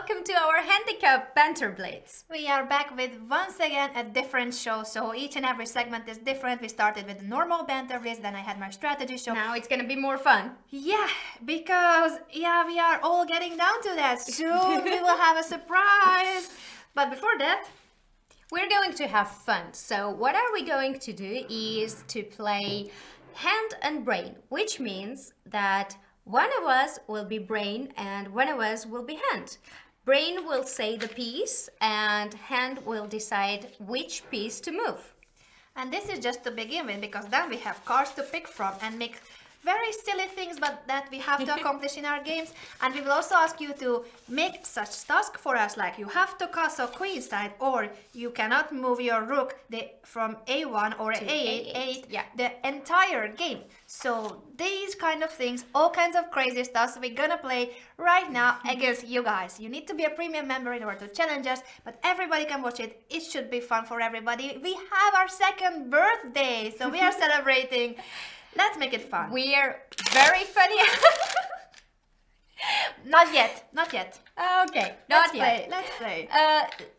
welcome to our Handicap Banter Blitz. We are back with once again a different show, so each and every segment is different. We started with the normal Banter Blitz, then I had my strategy show. Now it's gonna be more fun. Yeah, because we are all getting down to that. Soon we will have a surprise. But before that, we're going to have fun. So what are we going to do is to play hand and brain, which means that one of us will be brain and one of us will be hand. Brain will say the piece and hand will decide which piece to move. And this is just to begin with, because then we have cards to pick from and make very silly things, but that we have to accomplish in our games. And we will also ask you to make such task for us, like you have to castle queen side, or you cannot move your rook from A1 or A8 the entire game. So these kind of things, all kinds of crazy stuff we're gonna play right now against you guys. You need to be a premium member in order to challenge us, but everybody can watch it. It should be fun for everybody. We have our second birthday, so we are celebrating. Let's make it fun. We're very funny. Not yet. Okay, Let's play.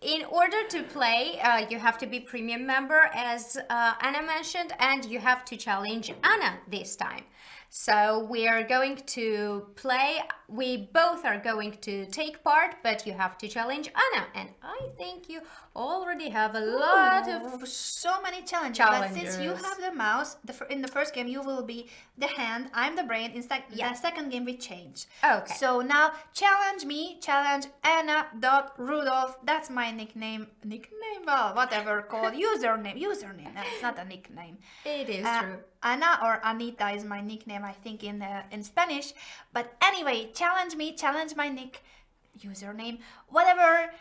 In order to play, you have to be premium member, as Anna mentioned, and you have to challenge Anna this time. So we are going to play. We both are going to take part, but you have to challenge Anna. And I think you already have a lot of so many challenges. But since you have the mouse, in the first game you will be the hand. I'm the brain. In the second game we change. Okay. So now challenge me. Challenge Anna. Rudolf. That's my nickname. Well, whatever called username. That's not a nickname. It is true. Ana or Anita is my nickname, I think, in Spanish. But anyway, challenge me, challenge my username, whatever.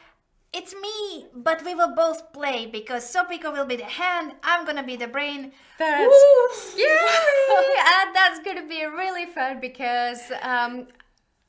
It's me, but we will both play because Sopiko will be the hand, I'm gonna be the brain. That's scary! And that's gonna be really fun because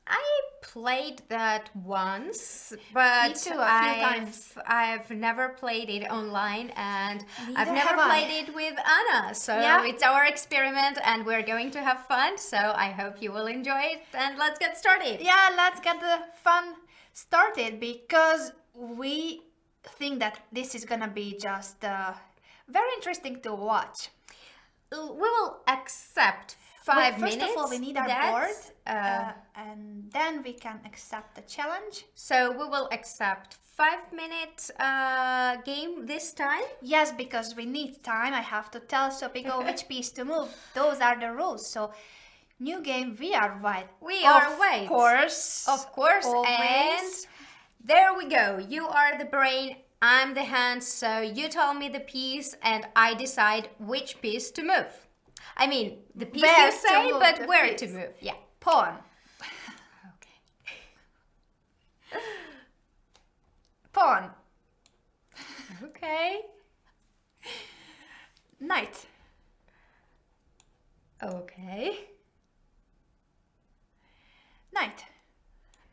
I played that once, but me too, a few times. I've never played it online, and I've Neither never have played it with Anna. So it's our experiment, and we're going to have fun. So I hope you will enjoy it, and let's get started. Yeah, let's get the fun started, because we think that this is gonna be just very interesting to watch. We will accept 5 minutes. First of all, we need our board, and then we can accept the challenge. So we will accept 5-minute game this time. Yes, because we need time. I have to tell Sopiko which piece to move. Those are the rules. So, new game, we are white. We are white. Of course. Always. And there we go. You are the brain, I'm the hand. So you tell me the piece and I decide which piece to move. I mean, the piece you say, but where to move. Yeah. Pawn. Okay. Pawn. Okay. Knight. Okay. Knight.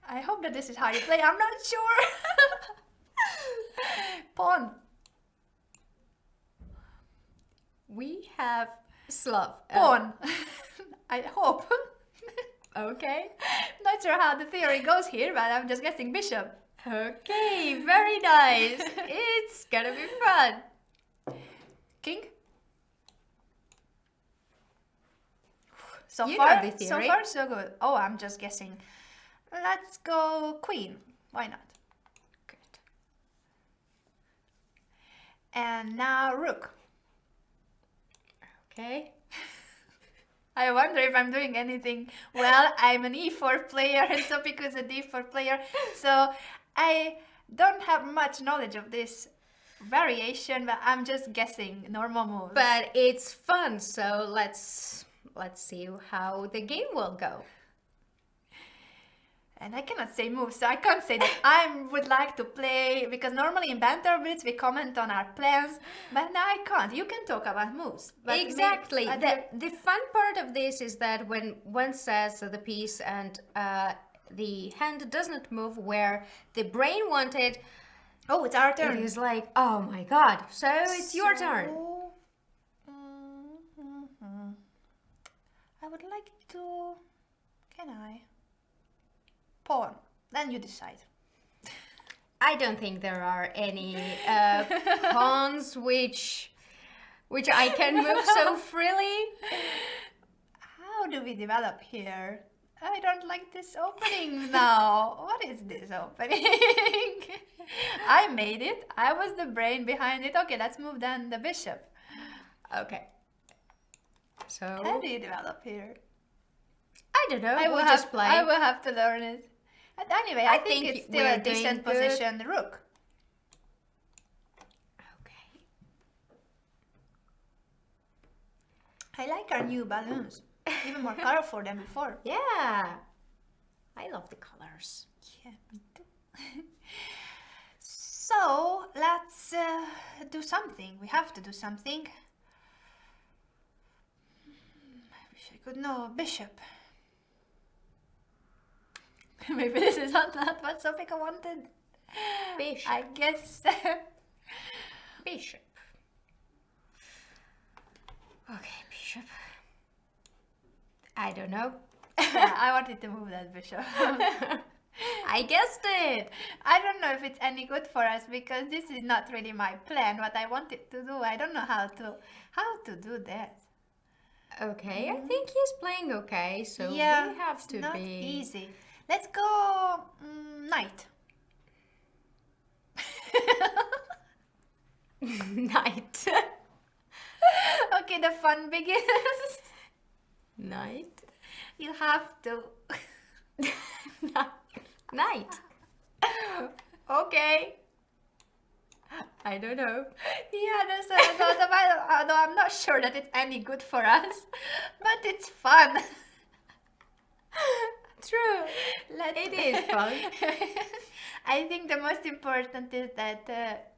I hope that this is how you play. I'm not sure. Pawn. We have Slav. Pawn. I hope. Okay. Not sure how the theory goes here, but I'm just guessing bishop. Okay, very nice. It's gonna be fun. King. So You far, know the theory. so far so good. Oh, I'm just guessing. Let's go queen. Why not? Good. And now rook. Okay. I wonder if I'm doing anything well. I'm an e4 player and Sopiko is a d4 player. So I don't have much knowledge of this variation, but I'm just guessing normal moves. But it's fun, so let's see how the game will go. And I cannot say moves, so I can't say that I would like to play, because normally in Banter Blitz we comment on our plans, but now I can't. You can talk about moves. But Exactly. The fun part of this is that when one says the piece and the hand doesn't move where the brain wanted, oh, it's our turn. it is like, oh my god. So it's your turn. I would like to... Can I? Pawn. Then you decide. I don't think there are any pawns which I can move so freely. How do we develop here? I don't like this opening now. What is this opening? I made it. I was the brain behind it. Okay, let's move then the bishop. Okay. So How do you develop here? I don't know. I We'll will just play. I will have to learn it. But anyway, I think it's still we're a decent doing good. position, rook. Okay. I like our new balloons. Even more colorful than before. Yeah. I love the colors. Yeah, me too. So, let's do something. We have to do something. I wish I could know. Bishop. Maybe this is not what Sopiko wanted. Bishop. I guess. Bishop. Okay, bishop. I don't know. Yeah, I wanted to move that bishop. I guessed it. I don't know if it's any good for us because this is not really my plan. What I wanted to do, I don't know how to do that. Okay, I think he's playing okay, so Yeah, we have it's to not be easy. Let's go knight. knight. Okay, the fun begins. Knight. You have to. Knight. Okay. I don't know. Yeah, that's although I'm not sure that it's any good for us, but it's fun. True. It is fun. I think the most important is that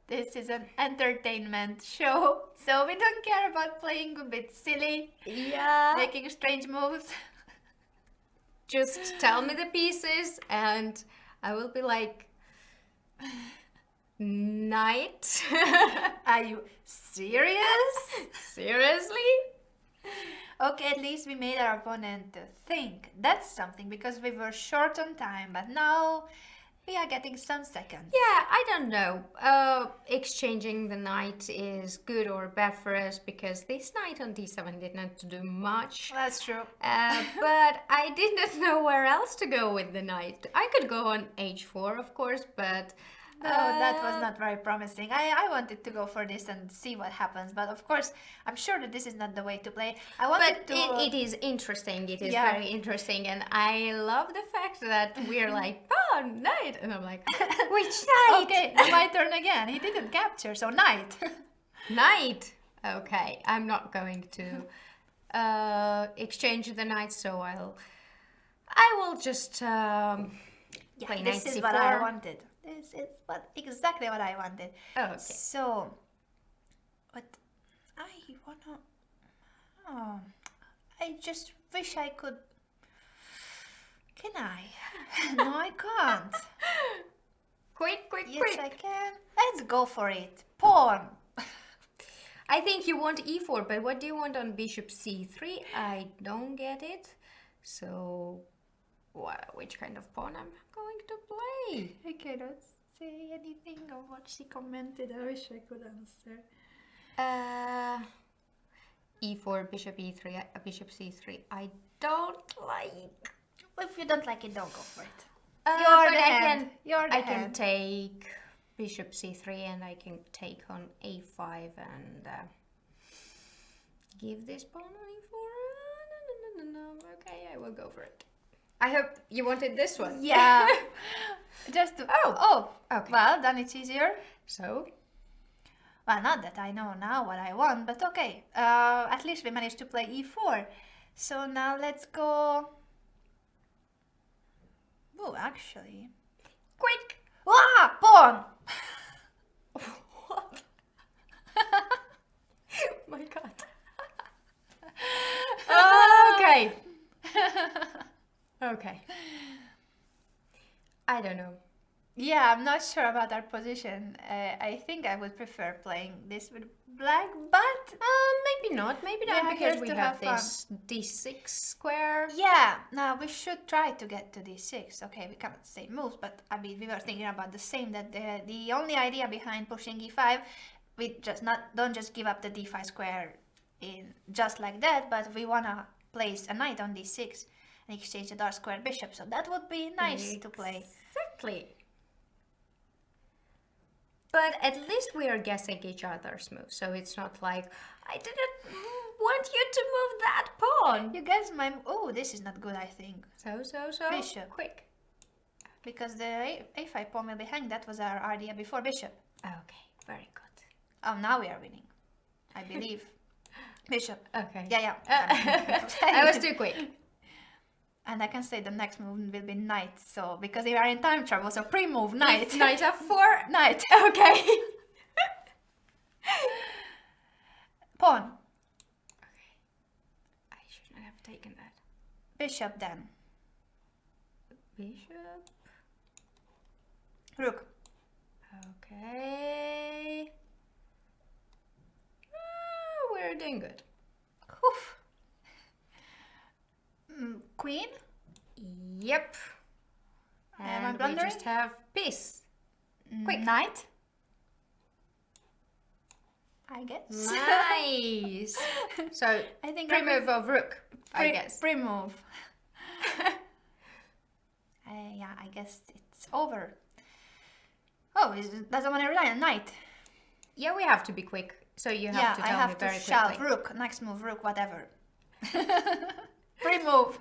this is an entertainment show, so we don't care about playing a bit silly, Yeah. making strange moves. Just tell me the pieces and I will be like, knight? Are you serious? Seriously? Okay, at least we made our opponent think. That's something because we were short on time, but now we are getting some seconds. Yeah, I don't know. Exchanging the knight is good or bad for us because this knight on d7 did not do much. That's true. But I didn't know where else to go with the knight. I could go on h4, of course, but No, that was not very promising. I wanted to go for this and see what happens, but of course, I'm sure that this is not the way to play. I wanted But to. it is interesting. It is Yeah. very interesting, and I love the fact that we're like, oh, knight, and I'm like, which knight? Okay, now my turn again. He didn't capture, so knight. Knight. Okay, I'm not going to exchange the knight, so I will just play knight This is c4. what I wanted. This is exactly what I wanted. Oh, okay. So, what I wanna. Oh, I just wish I could. Can I? No, I can't. Quick, Yes, quick. I can. Let's go for it. Pawn. I think you want e4, but what do you want on bishop c3? I don't get it. So, which kind of pawn I'm going to play? I cannot say anything of what she commented. I wish I could answer. E4, bishop e3, bishop c3. I don't like. If you don't like it, don't go for it. But You're the I hand. You're the I can hand. take bishop c3 and I can take on a5 and give this pawn on e4. No. Okay, I will go for it. I hope you wanted this one. Yeah. Just to. Oh. Okay. Well, then it's easier. So, Well, not that I know now what I want, but okay. At least we managed to play e4. So now let's go. Oh, actually. quick. Ah, pawn. What? My God. Okay. Okay. I don't know. Yeah, I'm not sure about our position. I think I would prefer playing this with black, but Maybe not. Maybe We not are because here we to have have this d6 square. yeah, now we should try to get to d6. Okay, we cannot say moves, but I mean, we were thinking about the same, that the only idea behind pushing e5, we just don't just give up the d5 square in just like that, but we wanna place a knight on d6 and exchange the dark square bishop, so that would be nice to play. Exactly. But at least we are guessing each other's moves, so it's not like I didn't want you to move that pawn. You guys might, oh, this is not good, I think, So, Bishop. quick. because the a5 pawn will be hanged. That was our idea before bishop. Okay, very good. Oh, now we are winning, I believe. Bishop. Okay. Yeah. I was too quick. And I can say the next move will be knight. So because we are in time trouble, so pre-move knight. Knight f4. Knight. Okay. Pawn. Okay. I should not have taken that. Bishop then. Bishop. Rook. Okay. We're doing good. Oof. Queen. Yep. Am I And we blundering? just have peace. Quick. Knight. I guess. Nice. So I think pre-move of rook, I guess. Pre-move. Yeah, I guess it's over. Oh, doesn't want to rely on knight. Yeah, we have to be quick. So you have Yeah, to I tell have me to very shout quickly. rook. Next move, rook, whatever. Pre-move.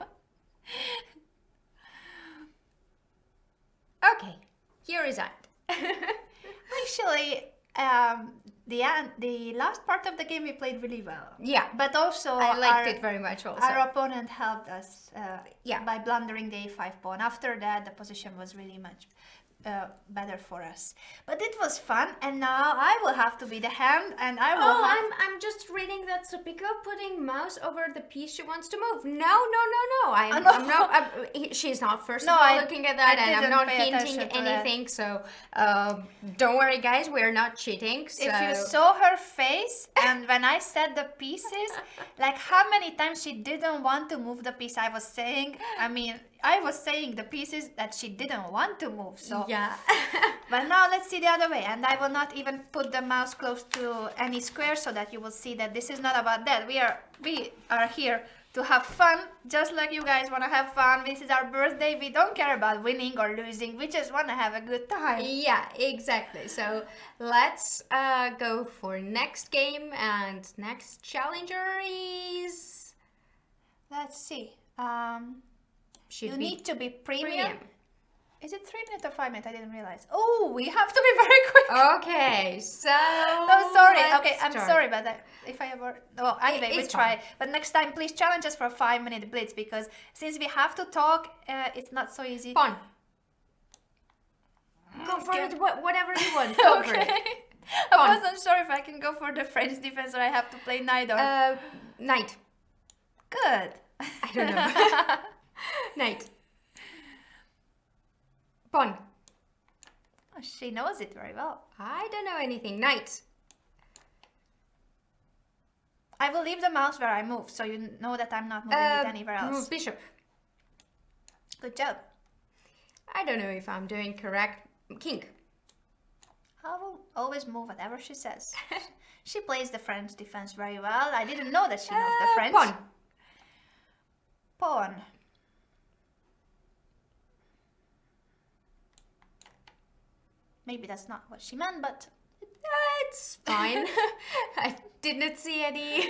Okay, here is that. Actually, the last part of the game we played really well. Yeah, But also I liked it very much also. Our opponent helped us Yeah. by blundering the a5 pawn. After that, the position was really much better for us. But it was fun, and now I will have to be the hand, and I will Oh, have... I'm just reading that Sopiko putting mouse over the piece she wants to move. No. I'm not. She's not first No, of all I- looking at that, I and I'm didn't not pay hinting attention to that. anything. So don't worry, guys. We're not cheating. So. If you saw her face, and when I said the pieces, like how many times she didn't want to move the piece I was saying. I was saying the pieces that she didn't want to move. So Yeah. But now let's see the other way, and I will not even put the mouse close to any square so that you will see that this is not about that. We are here to have fun, just like you guys want to have fun. This is our birthday. We don't care about winning or losing. We just want to have a good time. Yeah, exactly. So let's go for next game, and next challenger is Let's see. should You be need to be premium. premium. Is it 3 minutes or 5 minutes? I didn't realize. Oh, we have to be very quick. Okay, so Oh, sorry. let's Okay, I'm start. sorry about that. If I ever... Oh, anyway, we It's try. But next time, please challenge us for a 5-minute blitz, because since we have to talk, it's not so easy. Pawn. Go for Okay. it, whatever you want. Go for it. I Pawn. wasn't sure if I can go for the French defense or I have to play knight or... Knight. Good. I don't know. Knight. Pawn. Oh, she knows it very well. I don't know anything. Knight. I will leave the mouse where I move, so you know that I'm not moving it anywhere else. Bishop. Good job. I don't know if I'm doing correct. King. I will always move whatever she says. She plays the French defense very well. I didn't know that she knows the French. Pawn. Pawn. Maybe that's not what she meant, but It's fine. I did not see any.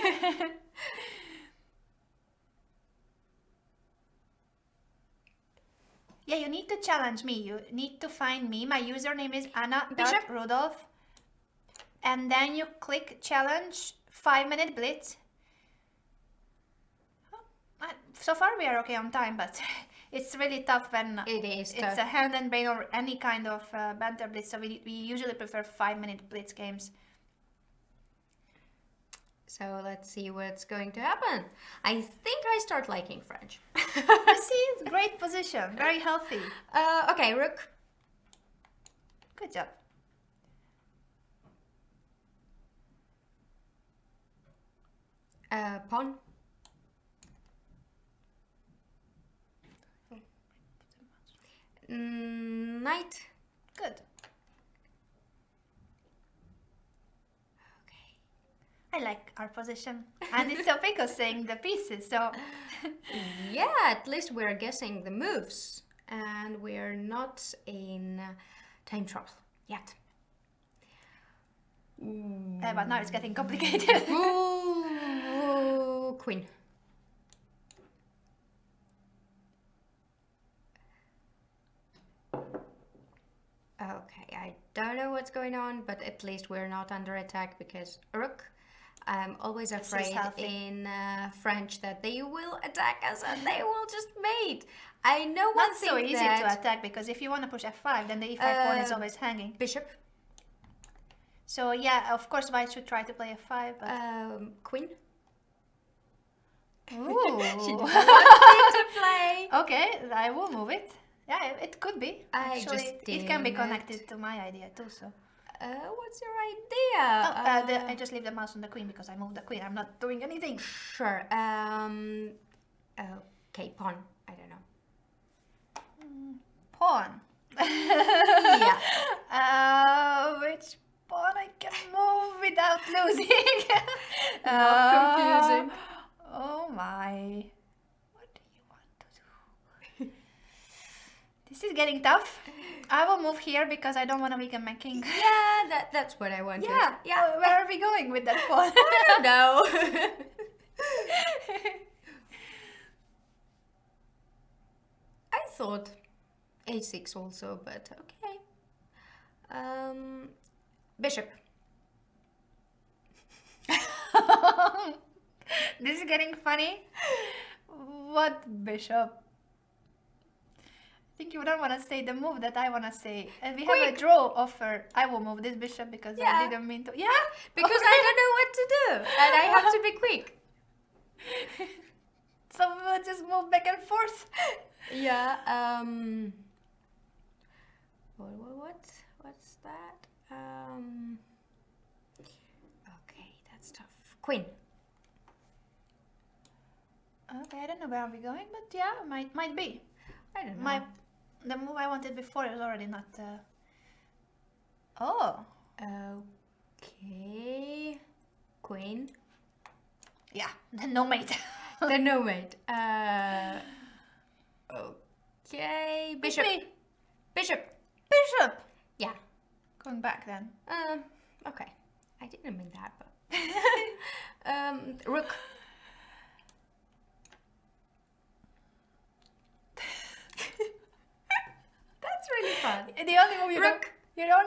yeah, you need to challenge me. You need to find me. My username is Bishop. Rudolf. And then you click challenge 5-minute blitz. So far we are okay on time, but it's really tough when It is it's tough. a hand and brain or any kind of banter blitz. So we usually prefer 5-minute blitz games. So let's see what's going to happen. I think I start liking French. I see, it's great position, very healthy. Okay, rook. Good job. Pawn. Knight. Good. Okay. I like our position. And it's Sopiko saying the pieces, so... Yeah, at least we're guessing the moves. And we're not in time trouble yet. But now it's getting complicated. Ooh, queen. Okay, I don't know what's going on, but at least we're not under attack because rook. I'm always afraid healthy. in French that they will attack us and they will just mate. I know one Not thing so easy that to attack because if you want to push f5, then the e5 pawn is always hanging. bishop, So yeah, of course white should try to play f5, but... queen. Ooh. She doesn't want me to play. Okay, I will move it. Yeah, it could be. I Actually, just it can be did. connected to my idea too, so... What's your idea? I just leave the mouse on the queen because I moved the queen. I'm not doing anything. Sure. Okay, pawn. I don't know. Pawn. Yeah. Which pawn I can move without losing? Not confusing. Oh my. What do you want to do? This is getting tough. I will move here because I don't want to weaken my king. Yeah, that's what I wanted. Yeah. Where are we going with that pawn? I don't know. I thought a6 also, but okay. Bishop. This is getting funny. What bishop? I think you don't want to say the move that I want to say. And we have a draw offer. I will move this bishop because I didn't mean to. Yeah? Because I don't know what to do. And I have to be quick. So we'll just move back and forth. Yeah, what's that? Okay, that's tough. Queen. Okay, I don't know where we're going, but yeah, might be. I don't know. The move I wanted before is already not... Oh. Okay. Queen. Yeah, no mate. The no mate. Okay. Bishop. Bishop. Bishop. Yeah. Going back then. Okay. I didn't mean that, but... rook. That's really fun. The only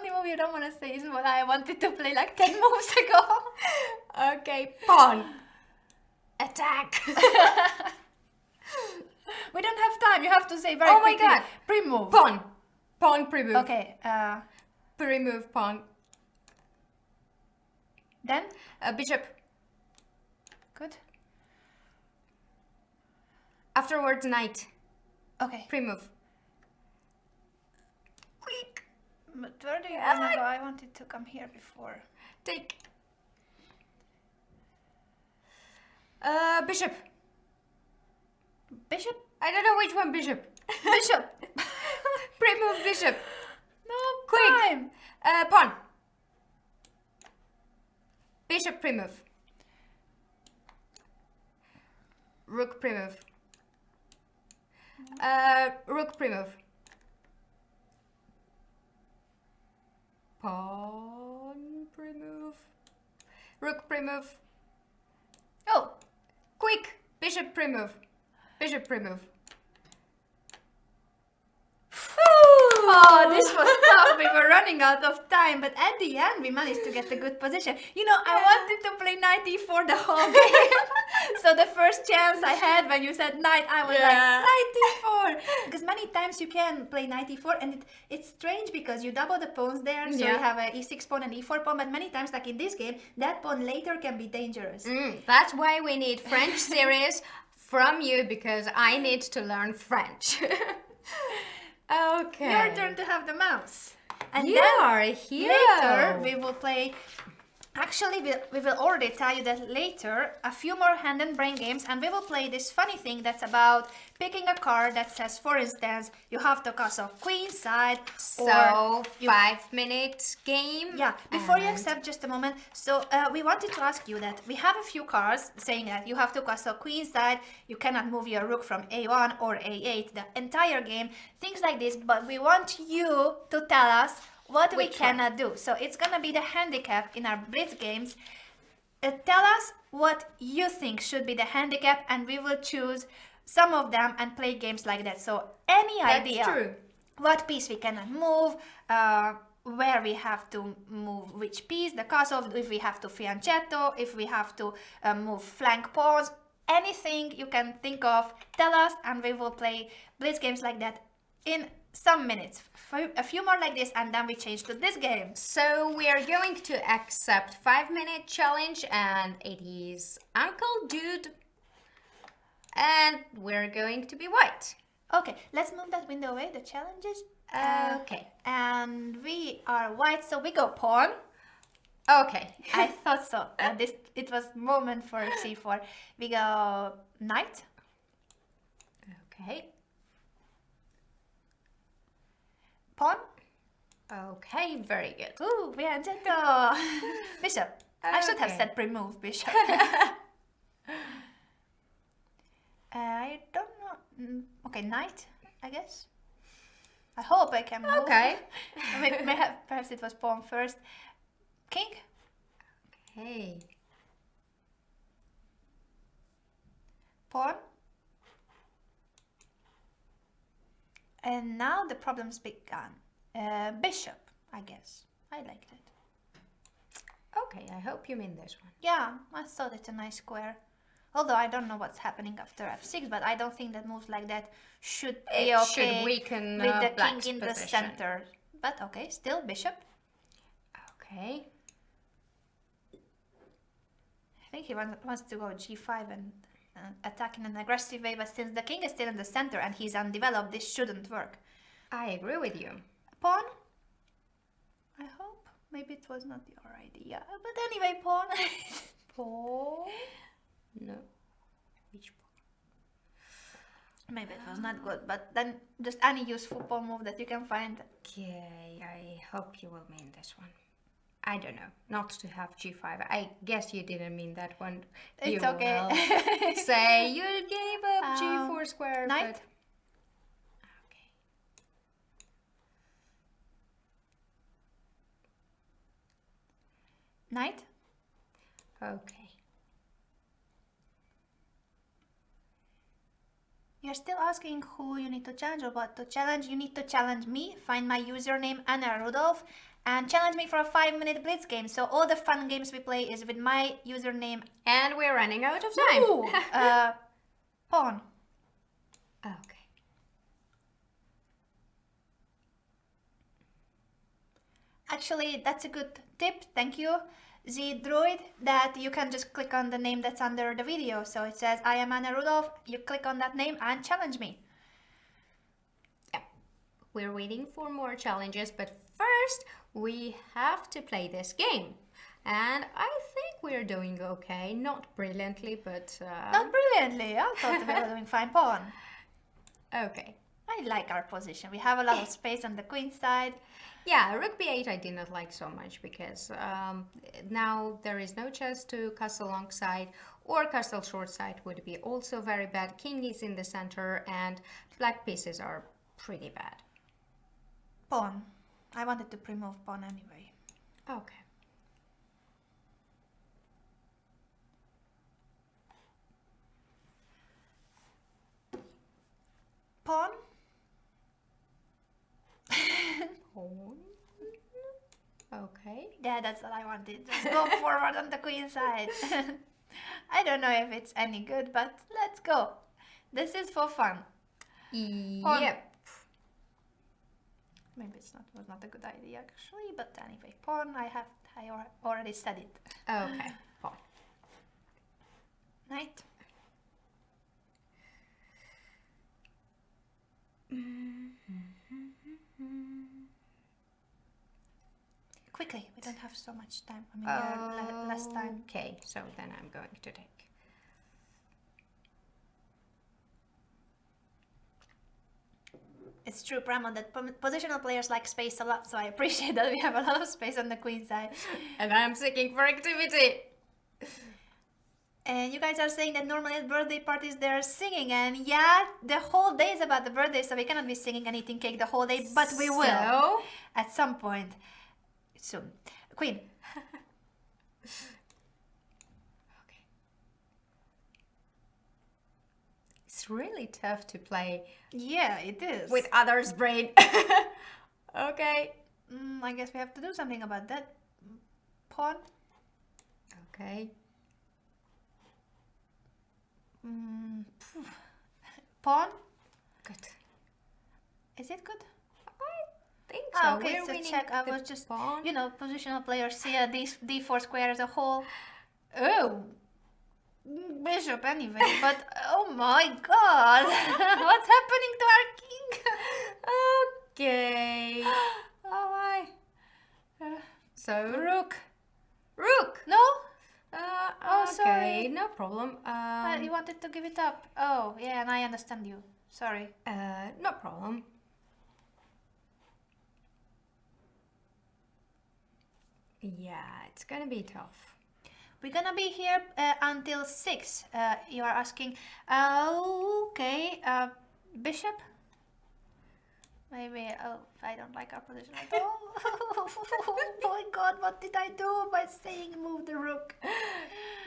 move you don't want to say is what I wanted to play like 10 moves ago. Okay, pawn. Attack. We don't have time. You have to say very quickly. Oh my god. Pre-move. Pawn. Pawn pre-move. Okay. Pre-move pawn. Then? Bishop. Good. Afterwards, knight. Okay. Pre-move. Quick. But where do you want to go? I wanted to come here before. Take. Bishop. Bishop? I don't know which one bishop. Bishop. Pre-move bishop. No Quick. time. Pawn. Bishop pre-move. Rook pre-move. Rook pre-move. Pawn pre-move. Rook pre-move. Oh. Quick! Bishop pre-move. Bishop pre-move. Oh, this was tough. We were running out of time, but at the end we managed to get a good position. You know, I wanted to play knight e4 the whole game. So the first chance I had when you said knight, I was like, knight e4. Because many times you can play knight e4 and it's strange because you double the pawns there. So you have a e6 pawn and e4 pawn, but many times like in this game, that pawn later can be dangerous. That's why we need French series from you because I need to learn French. Okay. Your turn to have the mouse. And You then are a hero. later we will play. Actually, we will already tell you that later, a few more hand and brain games, and we will play this funny thing that's about picking a card that says, for instance, you have to castle queen side. So 5-minute game. Yeah, before you and- accept, just a moment. So we wanted to ask you that we have a few cards saying that you have to castle queen side, you cannot move your rook from a1 or a8 the entire game, things like this, but we want you to tell us what we Which one? cannot do. So it's gonna be the handicap in our Blitz games. Tell us what you think should be the handicap, and we will choose some of them and play games like that. So any That's idea true. what piece we cannot move, where we have to move which piece, the castle, if we have to fianchetto, if we have to move flank pawns, anything you can think of, tell us, and we will play Blitz games like that in some minutes. A few more like this, and then we change to this game. So we are going to accept 5-minute challenge, and it is Uncle Dude, and we're going to be white. Okay, let's move that window away, the challenges. Okay. And we are white, so we go pawn. Okay. I thought so. It was moment for c4. We go knight. Okay. Pawn. Okay, very good. Ooh, fianchetto. Bishop. I should have Okay. said pre-move bishop. I don't know. Okay, knight, I guess. I hope I can move. Okay. Perhaps it was pawn first. King. Okay. Pawn. And now the problems began. Bishop, I guess. I liked it. Okay, I hope you mean this one. Yeah, I thought it's a nice square. Although I don't know what's happening after f6, but I don't think that moves like that should be It okay should weaken with the black's king in the position. center. But okay, still bishop. Okay. I think he wants to go g5 and attack in an aggressive way, but since the king is still in the center and he's undeveloped, this shouldn't work. I agree with you. Pawn? I hope. Maybe it was not your idea. But anyway, pawn. Pawn? No. Which pawn? Maybe it was not good, but then just any useful pawn move that you can find. Okay, I hope you will mean this one. I don't know. Not to have g5. I guess you didn't mean that one. It's You okay. will say you gave up g4 square. Knight? But... Okay. Knight? Okay. You're still asking who you need to challenge or what to challenge. You need to challenge me. Find my username Anna Rudolf and challenge me for a 5-minute Blitz game. So all the fun games we play is with my username. And we're running out of time. Ooh, pawn. Okay. Actually, that's a good tip. Thank you. The droid, that you can just click on the name that's under the video. So it says, I am Anna Rudolf. You click on that name and challenge me. Yeah. We're waiting for more challenges, but first we have to play this game. And I think we're doing okay. Not brilliantly, but... Not brilliantly. I thought we were doing fine. Pawn. Okay. I like our position. We have a lot of space on the queen side. Yeah, rook b8 I did not like so much because now there is no chance to castle long side, or castle short side would be also very bad. King is in the center and black pieces are pretty bad. Pawn. I wanted to pre-move pawn anyway. Okay. Pawn. Pawn. Okay. Yeah, that's what I wanted. Just go forward on the queen side. I don't know if it's any good, but let's go. This is for fun. Pawn. Yep. Maybe was not a good idea actually, but anyway, pawn. I already said it. Okay. Pawn. Knight. have so much time. I mean, we are less time. Okay, so then I'm going to take. It's true, Brahman, that positional players like space a lot, so I appreciate that we have a lot of space on the queen side. And I'm seeking for activity. And you guys are saying that normally at birthday parties they're singing, and yeah, the whole day is about the birthday, so we cannot be singing and eating cake the whole day, but we will So? at some point soon. Queen. Okay. It's really tough to play Yeah, it is. with others' brain. Okay. I guess we have to do something about that. Pawn. Okay. Pawn. Good. Is it good? I think so. Okay, We're so winning check. I the was just, pawn. positional players see a d4 square as a whole. Oh, bishop anyway. But oh my God, what's happening to our king? Okay. Oh my. So Rook. rook. No. Oh, Okay, sorry. no problem. You wanted to give it up. Oh yeah, and I understand you. Sorry. No problem. Yeah, it's gonna be tough. We're gonna be here until 6. You are asking. Okay. Bishop. Maybe. Oh, I don't like our position at all. Oh my God, what did I do by saying move the rook?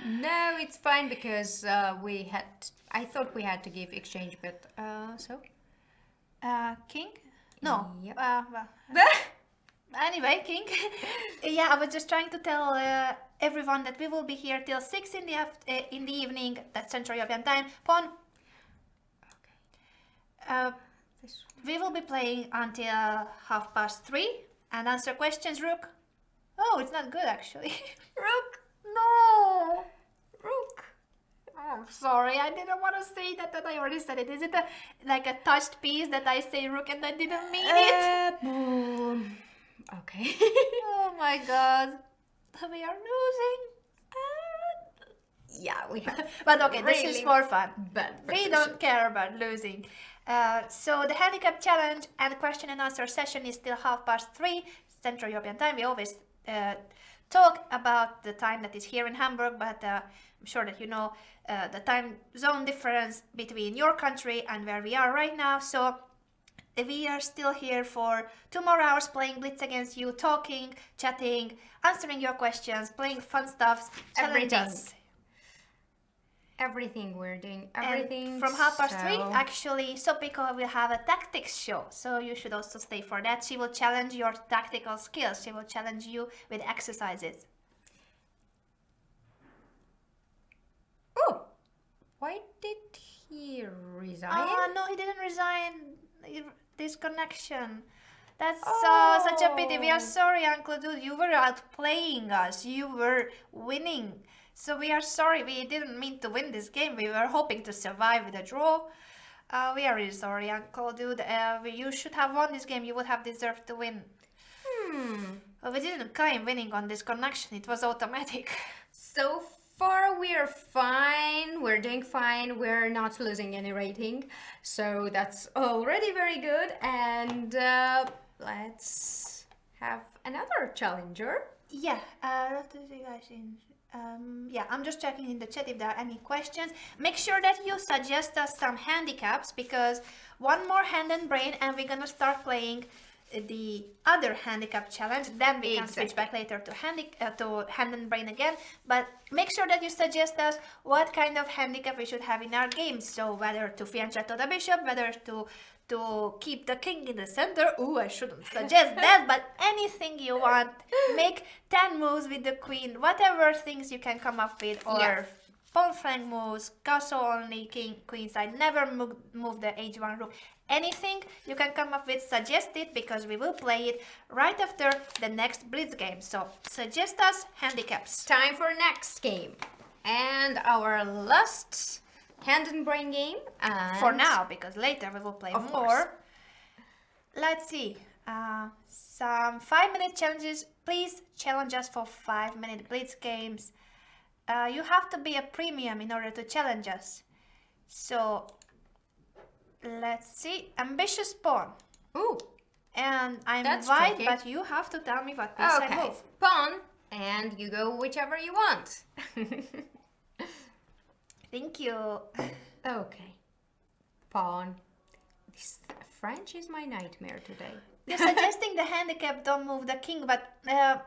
No, it's fine because we had. I thought we had to give exchange, but so. King? No. Yep. Well, anyway, king. Yeah, I was just trying to tell everyone that we will be here till 6 in the evening. That's Central European time. Pawn. This We will be playing until 3:30 and answer questions. Rook. Oh, it's not good actually. rook. No. Rook. Oh, I'm sorry, I didn't want to say that, I already said it. Is it like a touched piece that I say rook and I didn't mean it? Okay. Oh my God. We are losing. Yeah, we have. But okay, this is Really for fun. bad We position. don't care about losing. So the handicap challenge and question and answer session is still 3:30 Central European time. We always talk about the time that is here in Hamburg, but I'm sure that you know the time zone difference between your country and where we are right now. So we are still here for 2 more hours playing Blitz against you, talking, chatting, answering your questions, playing fun stuff, challenge Everything. us. Everything we're doing. And Everything. from 3:30, so- actually, Sopiko will have a tactics show, so you should also stay for that. She will challenge your tactical skills. She will challenge you with exercises. Oh, why did he resign? No, he didn't resign. Disconnection. That's Oh. such a pity. We are sorry, Uncle Dude. You were outplaying us. You were winning. So we are sorry. We didn't mean to win this game. We were hoping to survive with a draw. We are really sorry, Uncle Dude. You should have won this game. You would have deserved to win. But we didn't claim winning on this connection. It was automatic. So far, we're fine. We're doing fine. We're not losing any rating. So that's already very good. And let's have another challenger. Yeah, what do you guys in? Yeah, I'm just checking in the chat if there are any questions. Make sure that you suggest us some handicaps, because one more hand and brain and we're gonna start playing the other handicap challenge. Then we can switch back later to hand and brain again. But make sure that you suggest us what kind of handicap we should have in our games. So whether to fianchetto the bishop, whether to keep the king in the center. Ooh, I shouldn't suggest that, but anything you want. Make 10 moves with the queen, whatever things you can come up with, or Yeah. pawn flank moves, castle only, king, queen side, never move the h1 rook. Anything you can come up with, suggest it, because we will play it right after the next Blitz game. So suggest us handicaps. Time for next game. And our last hand and brain game. And For now, because later we will play Of more. course. Let's see. Some 5-minute challenges please challenge us for 5-minute blitz games. You have to be a premium in order to challenge us. So let's see. Ambitious pawn. Ooh. And I'm That's white, tricky. but you have to tell me what piece I Okay. move. Pawn, and you go whichever you want. Thank you. Okay. Pawn. This French is my nightmare today. You're suggesting the handicap don't move the king, but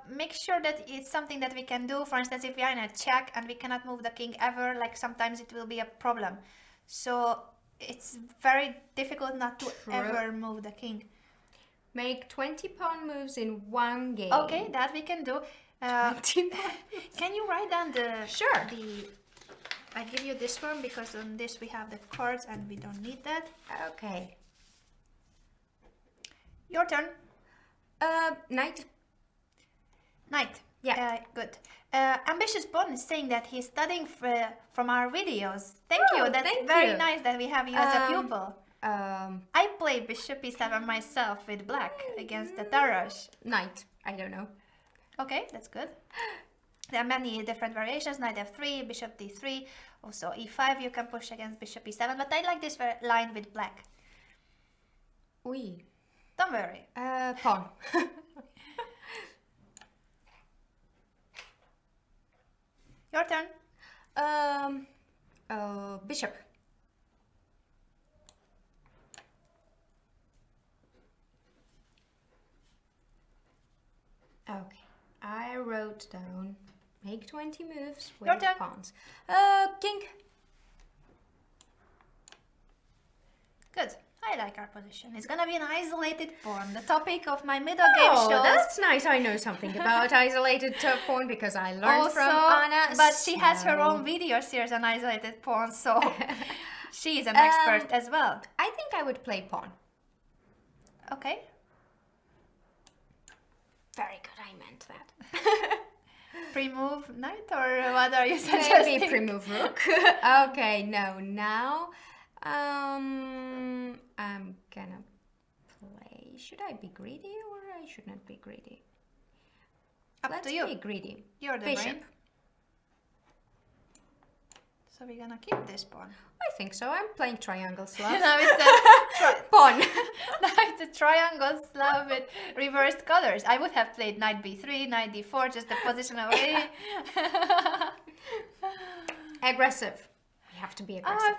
make sure that it's something that we can do. For instance, if we are in a check and we cannot move the king ever, like sometimes it will be a problem. So it's very difficult not to True. ever move the king. Make 20 pawn moves in one game. Okay, that we can do. 20 pawn. Can you write down the... Sure. I give you this one because on this we have the cards and we don't need that. Okay. Your turn. Knight. Knight. Yeah. Good. Ambitious Pawn is saying that he's studying from our videos. Thank Oh, you. That's thank very you. nice that we have you as a pupil. Um, I play Bishop E7 myself with black against the Tarash. Knight. I don't know. Okay, that's good. There are many different variations. Knight F3, Bishop D3, also E5 you can push against Bishop E7, but I like this line with black. Oui. Don't worry. Pawn. Your turn. Bishop. Okay, I wrote down make 20 moves with Your turn. pawns. King. Good. I like our position. It's gonna be an isolated pawn, the topic of my middle game Oh, shows. that's nice. I know something about isolated pawn because I learned from Anna. But she has her so- own video series on isolated pawns, so she is an expert as well. I think I would play pawn. Okay. Very good, I meant that. Pre-move knight, or what are you suggesting? Maybe pre-move rook. Okay, no, now I'm gonna play. Should I be greedy or I should not be greedy? Up Let's to you. be greedy. You're the Bishop. brain. So we're gonna keep this pawn. I think so. I'm playing triangle Slav. Now it's Pawn. now it's a triangle Slav with reversed colors. I would have played knight b3, knight d4, just the position away. Aggressive. We have to be aggressive.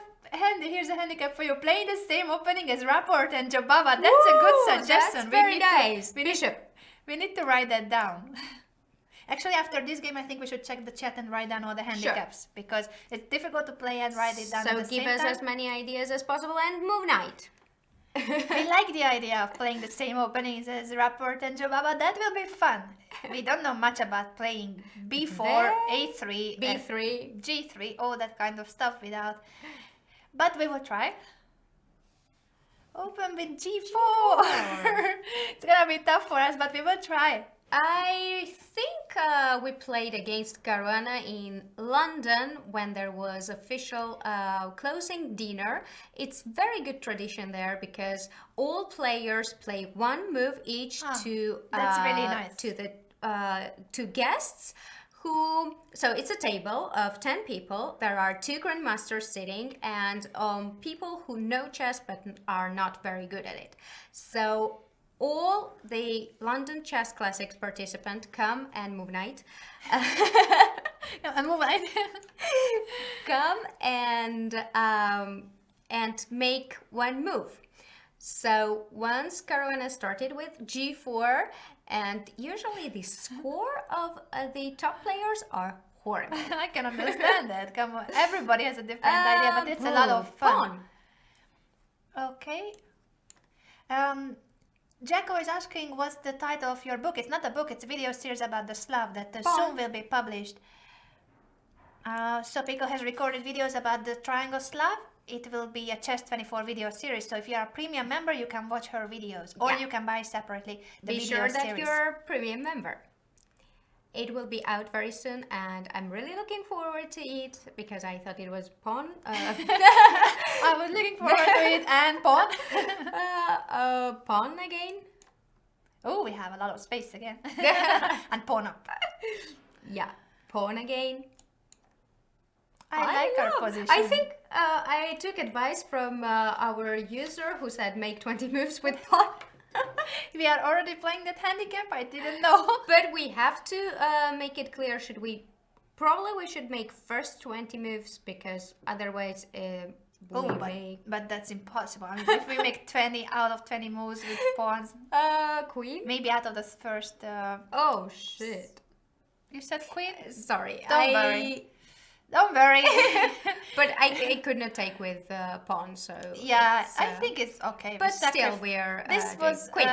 Here's a handicap for you. Playing the same opening as Rapport and Jobava. That's a good suggestion. That's very nice. We Bishop. need to write that down. Actually, after this game, I think we should check the chat and write down all the handicaps because it's difficult to play and write it down So at the give same us time. as many ideas as possible and move knight. I like the idea of playing the same openings as Rapport and Jobaba. That will be fun. We don't know much about playing b4, There- a3, B3. g3, all that kind of stuff without. But we will try. Open with g4. It's gonna be tough for us, but we will try. I think we played against Caruana in London when there was official closing dinner. It's very good tradition there because all players play one move each to that's really nice. to the to guests. So it's a table of 10 people. There are 2 grandmasters sitting and people who know chess but are not very good at it. So all the London Chess Classics participants come and move knight. And move on. Come and make one move. So once Caruana started with g4, and usually the score of the top players are horrible. I can understand that. Come on, everybody has a different idea, but it's a lot of fun. Okay. Jacko is asking what's the title of your book. It's not a book, it's a video series about the Slav that soon will be published. Sopiko has recorded videos about the Triangle Slav. It will be a Chess24 video series, so if you are a premium member, you can watch her videos, or you can buy separately the Be video sure that series. you're a premium member. It will be out very soon, and I'm really looking forward to it because I thought it was pawn. I was looking forward to it, and pawn. Pawn again. Oh, we have a lot of space again. And pawn up. Yeah, pawn again. I like our position. I think I took advice from our user who said make 20 moves with pawn. We are already playing that handicap. I didn't know. But we have to make it clear. Probably we should make first 20 moves because otherwise But that's impossible. I mean, if we make 20 out of 20 moves with pawns, queen. maybe out of the first. Oh shit! You said queen. Sorry, Don't worry. Don't worry. But I could not take with pawn, so yeah, I think it's okay. But still, we're this was queen.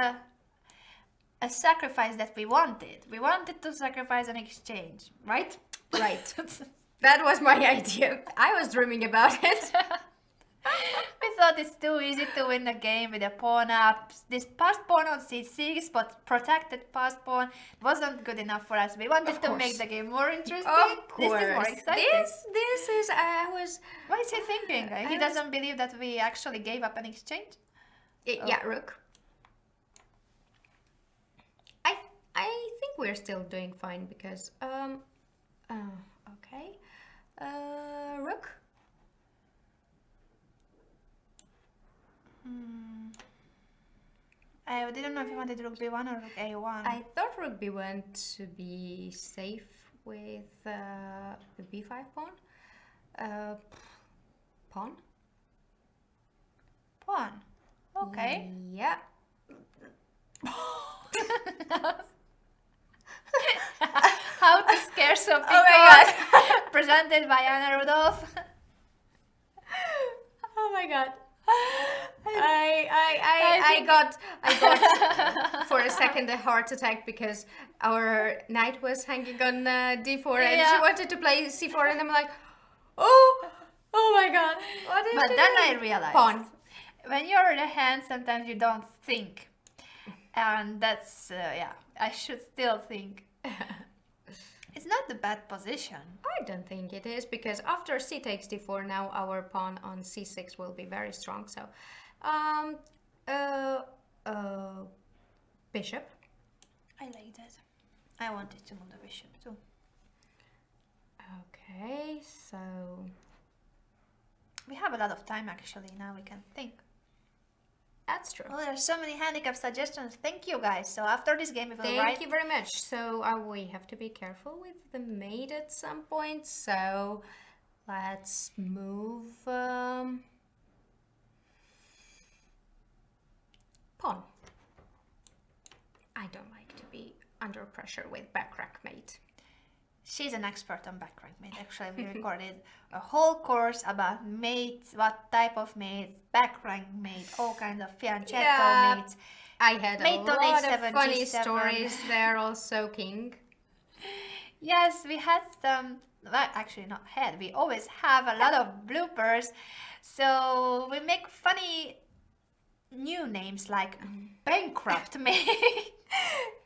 A sacrifice that we wanted. We wanted to sacrifice an exchange, right? Right. That was my idea. I was dreaming about it. We thought it's too easy to win the game with a pawn up. This passed pawn on c6, but protected passed pawn wasn't good enough for us. We wanted to make the game more interesting. Of course. This is more exciting. This is What is he thinking? He doesn't believe that we actually gave up an exchange? Yeah, rook. I think we're still doing fine because okay. Rook. I didn't know if you wanted rook b1 or rook a1. I thought rook b1 to be safe with the b5 pawn. Pawn. Pawn. Okay. Yeah. How to scare Sopiko. Oh my god. Presented by Anna Rudolf. Oh my god. I got for a second a heart attack because our knight was hanging on d4 and she wanted to play c4 and I'm like, oh my god. What is But then I realized pawn. When you're in a hand, sometimes you don't think, and that's I should still think. It's not the bad position. I don't think it is because after c takes d4 now our pawn on c6 will be very strong. So bishop. I like that. I wanted to move the bishop too. Okay, so we have a lot of time actually. Now we can think. That's true. Oh, there are so many handicap suggestions. Thank you guys. So after this game we will Thank you very much. So we have to be careful with the mate at some point. So let's move pawn. I don't like to be under pressure with back rack mate. She's an expert on back rank mate. Actually, we recorded a whole course about mates, what type of mates, back rank mate, all kinds of fianchetto mates. I had mate a lot of H7, funny G7. stories there also, King. Yes, we had some, well, actually not had, we always have a lot of bloopers. So we make funny new names like bankrupt mate.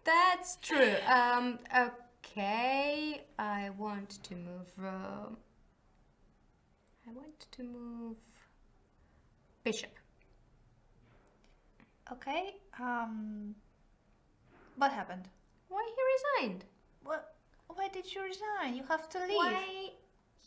That's true. Okay, I want to move bishop. Okay, what happened? Why he resigned? What? Why did you resign? You have to leave. Why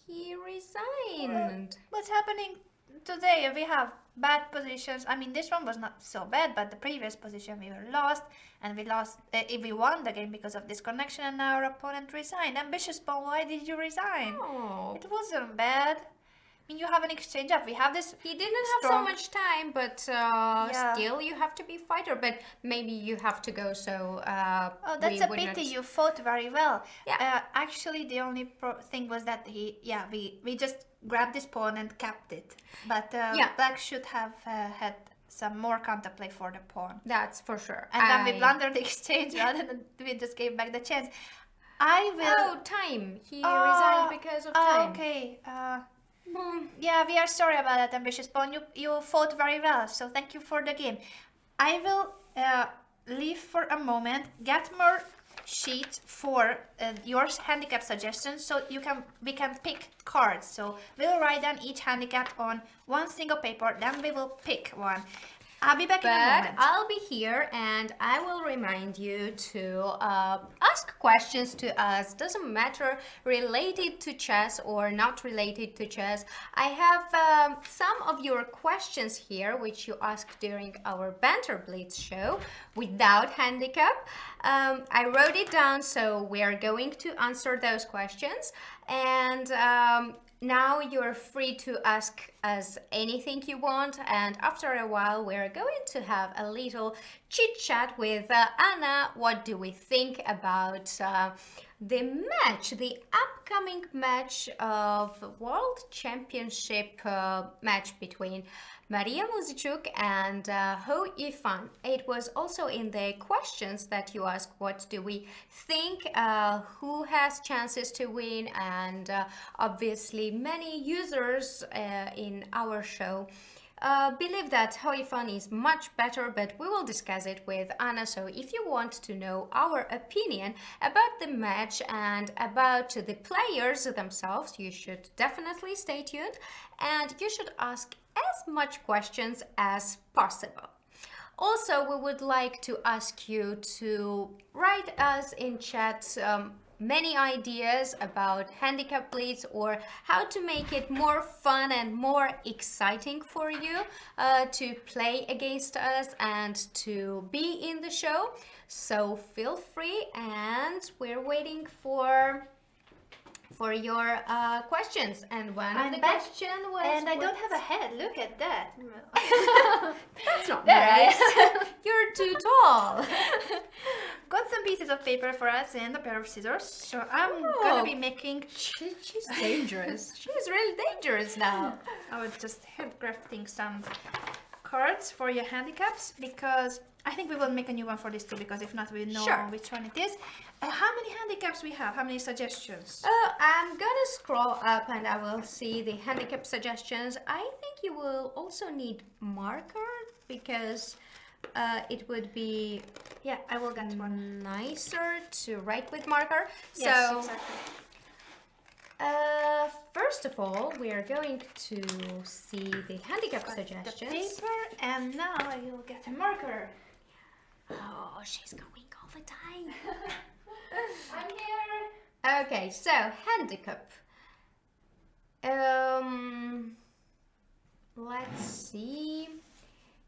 he resigned? What's happening today? We have bad positions. I mean, this one was not so bad, but the previous position we were lost, and we lost. We won the game because of disconnection, and now our opponent resigned. Ambitious pawn, why did you resign? Oh. It wasn't bad. I mean, you have an exchange up. We have this. He didn't have so much time, but still you have to be fighter. But maybe you have to go. So oh, that's a pity. You fought very well. Yeah. Actually, the only thing was that we just grabbed this pawn and capped it. But black should have had some more counterplay for the pawn. That's for sure. And then we blundered the exchange rather than we just gave back the chance. I will. Oh, time. He resigned because of time. Okay. Yeah, we are sorry about that, ambitious pawn. You fought very well, so thank you for the game. I will leave for a moment, get more sheets for your handicap suggestions, so we can pick cards. So we'll write down each handicap on one single paper, then we will pick one. I'll be back in a But moment. I'll be here and I will remind you to ask questions to us. Doesn't matter related to chess or not related to chess. I have some of your questions here which you asked during our Banter Blitz show without handicap. I wrote it down, so we are going to answer those questions. And now you're free to ask us anything you want, and after a while we're going to have a little chit chat with Anna. What do we think about the match, the upcoming match of World Championship match between Maria Muzichuk and Ho Yifan. It was also in the questions that you asked, what do we think, who has chances to win, and obviously many users in our show believe that Ho Yifan is much better, but we will discuss it with Anna. So if you want to know our opinion about the match and about the players themselves, you should definitely stay tuned and you should ask as much questions as possible. Also, we would like to ask you to write us in chat many ideas about Handicap Blitz or how to make it more fun and more exciting for you to play against us and to be in the show. So feel free, and we're waiting for your questions. And one of the questions was, and I don't have a head. Look at that. That's not There I nice. You're too tall. Got some pieces of paper for us and a pair of scissors. So I'm gonna be making. She's dangerous. She's really dangerous now. I was just handcrafting some cards for your handicaps, because I think we will make a new one for this too, because if not we know which one it is. How many handicaps we have? How many suggestions? I'm gonna scroll up and I will see the handicap suggestions. I think you will also need marker, because it would be I will get one. nicer to write with marker. Yes, So exactly. first of all, we are going to see the handicap The suggestions. paper, and now I will get a marker. Oh, she's going all the time. I'm here. Okay, so handicap. Let's see.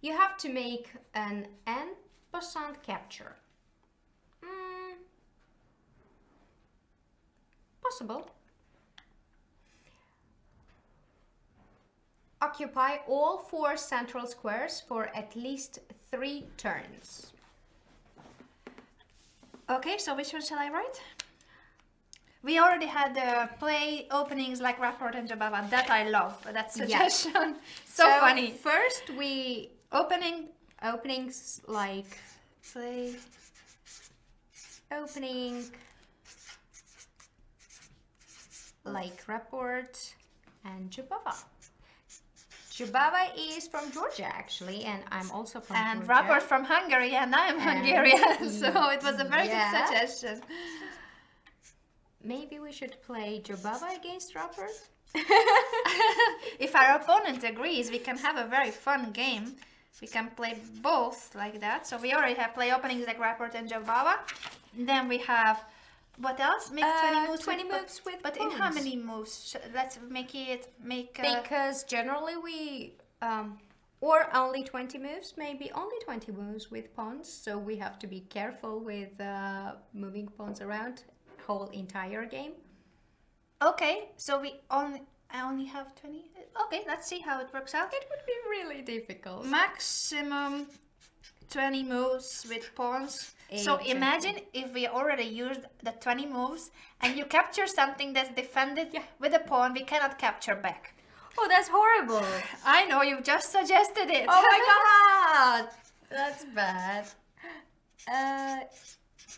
You have to make an n% capture. Possible. Occupy all 4 central squares for at least 3 turns. Okay, so which one shall I write? We already had play openings like Rapport and Jababa. That I love. That suggestion. So funny. First we openings like Play. opening like Rapport and Jababa. Jababa is from Georgia actually, and I'm also from And Georgia. Rapport from Hungary, and I'm Hungarian, so it was a very good suggestion. Maybe we should play Jababa against Rapport. If our opponent agrees, we can have a very fun game. We can play both like that. So we already have play openings like Rapport and Jababa. Then we have, what else? Make 20 moves 20 moves with But in how pawns. many moves? Let's make it, Because generally we, or only 20 moves, maybe only 20 moves with pawns. So we have to be careful with moving pawns around whole entire game. Okay, so I only have 20. Okay, let's see how it works out. It would be really difficult. Maximum 20 moves with pawns. So Exactly. imagine if we already used the 20 moves and you capture something that's defended with a pawn, we cannot capture back. Oh, that's horrible. I know, you just suggested it. Oh my god! That's bad.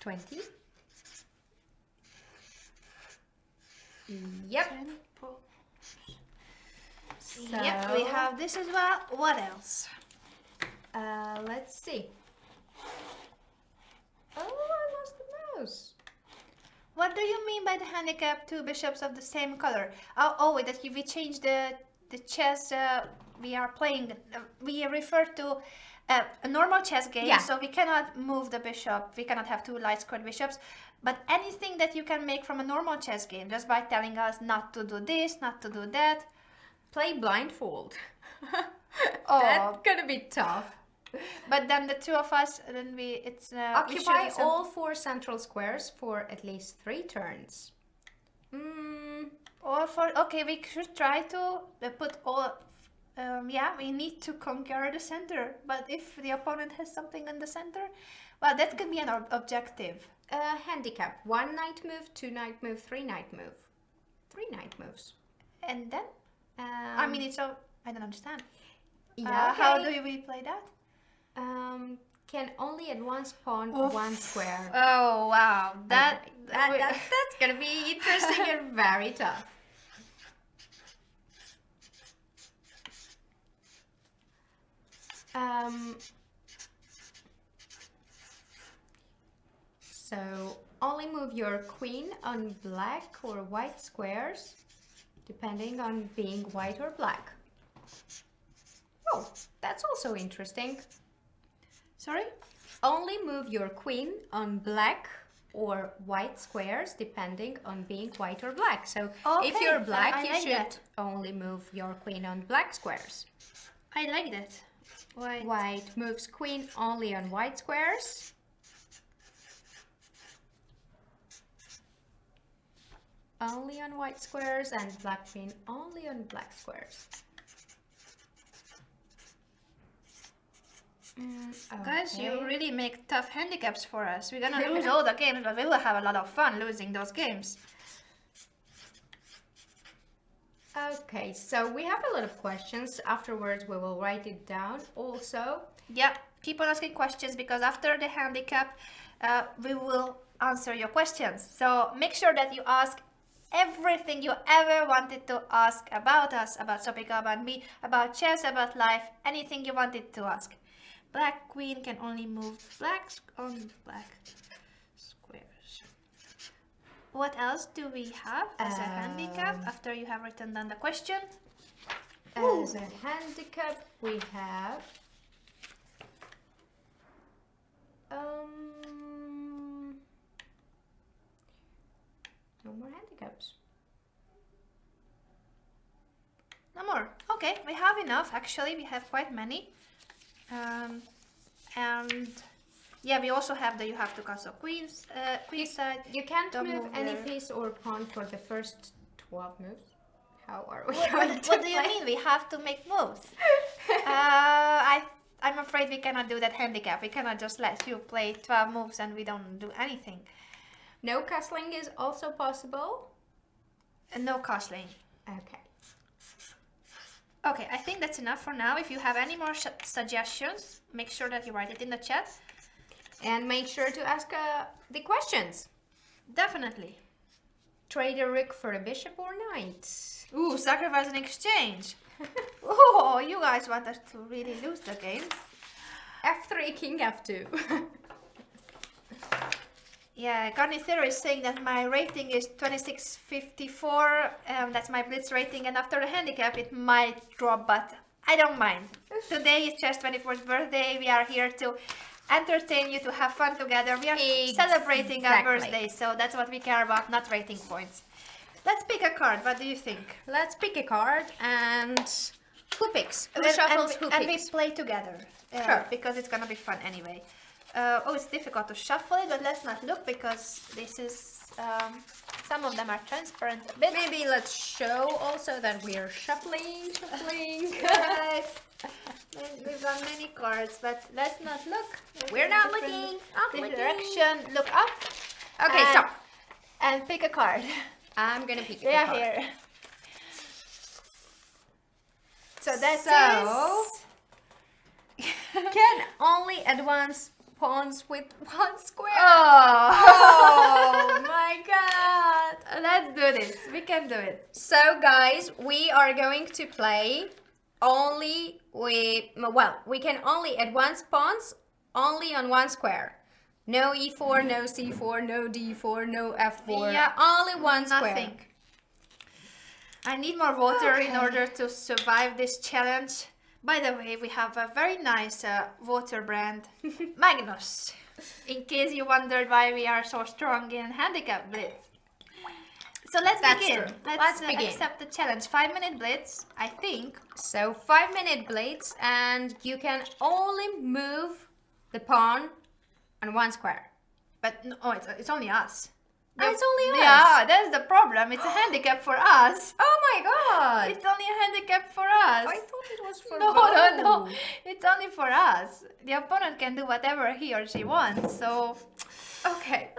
20. Yep. Yep, we have this as well. What else? Let's see. Oh, I lost the mouse. What do you mean by the handicap? 2 bishops of the same color? Oh, that we changed the chess we are playing. We refer to a normal chess game, Yeah. so we cannot move the bishop, we cannot have two light squared bishops, but anything that you can make from a normal chess game just by telling us not to do this, not to do that. Play blindfold. Oh. That's gonna be tough. But then the two of us, then it's we should Occupy do some- all 4 central squares for at least 3 turns. Or for okay, we should try to put all. Yeah, we need to conquer the center. But if the opponent has something in the center, well, that could be an objective. Handicap. 1 knight move, 2 knight move, 3 knight move. 3 knight moves. And then, I mean, it's so I don't understand. Yeah, How okay. do we play that? Can only advance pawn 1 square. Oh wow, That's gonna be interesting and very tough. So only move your queen on black or white squares, depending on being white or black. Oh, that's also interesting. Sorry. Only move your queen on black or white squares, depending on being white or black. So if Okay, you're black, I you like should that. only move your queen on black squares. I like that. White. White moves queen only on white squares. Only on white squares, and black queen only on black squares. Guys, you Okay. really make tough handicaps for us. We're gonna lose all the games, but we will have a lot of fun losing those games. Okay, so we have a lot of questions. Afterwards, we will write it down also. Yeah, keep on asking questions because after the handicap, we will answer your questions. So make sure that you ask everything you ever wanted to ask about us, about Sopiko, about me, about chess, about life, anything you wanted to ask. Black queen can only move on black squares. What else do we have as a handicap after you have written down the question? As a handicap, we have no more handicaps. No more. Okay, we have enough. Actually, we have quite many. And yeah, we also have the you have to castle queen side. You can't Don't move move any there. piece or pawn for the first 12 moves. How are we What, going to what do you play? mean? We have to make moves. I'm afraid we cannot do that handicap. We cannot just let you play 12 moves and we don't do anything. No castling is also possible. No castling. Okay. Okay, I think that's enough for now. If you have any more suggestions, make sure that you write it in the chat. And make sure to ask the questions. Definitely. Trade a rook for a bishop or knight. Ooh, sacrifice and exchange. Oh, you guys want us to really lose the game. F3, king F2. Yeah, Garni Theory is saying that my rating is 2654. That's my blitz rating, and after the handicap, it might drop, but I don't mind. Today is Chess 24's birthday. We are here to entertain you, to have fun together. We are celebrating our Exactly. birthday, so that's what we care about, not rating points. Let's pick a card. What do you think? Let's pick a card and who picks? Who And- shuffles, and, who and we picks? play together. Sure. Because it's gonna be fun anyway. Oh, it's difficult to shuffle it, but let's not look because this is some of them are transparent a bit. Maybe let's show also that we are shuffling. Right. We've got many cards, but let's not look. We're not Different looking. Not looking. direction. Look up. Okay, and, stop. And pick a card. I'm gonna pick They a are card. here. So that's So- Can only advance pawns with 1 square. Oh. Oh my god. Let's do this. We can do it. So guys, we are going to play only with, well, we can only advance pawns only on 1 square. No e4, no c4, no d4, no f4. Yeah, only 1 square. Nothing. I need more water in Okay. order to survive this challenge. By the way, we have a very nice water brand, Magnus. In case you wondered why we are so strong in Handicap Blitz. So let's begin. True. Let's begin. accept the challenge. 5-minute blitz, I think. So 5-minute blitz, and you can only move the pawn on one square. But no, it's only us. Oh, it's only us. Yeah, that's the problem. It's a handicap for us. Oh my god! It's only a handicap for us. I thought it was for No. It's only for us. The opponent can do whatever he or she wants. So, Okay.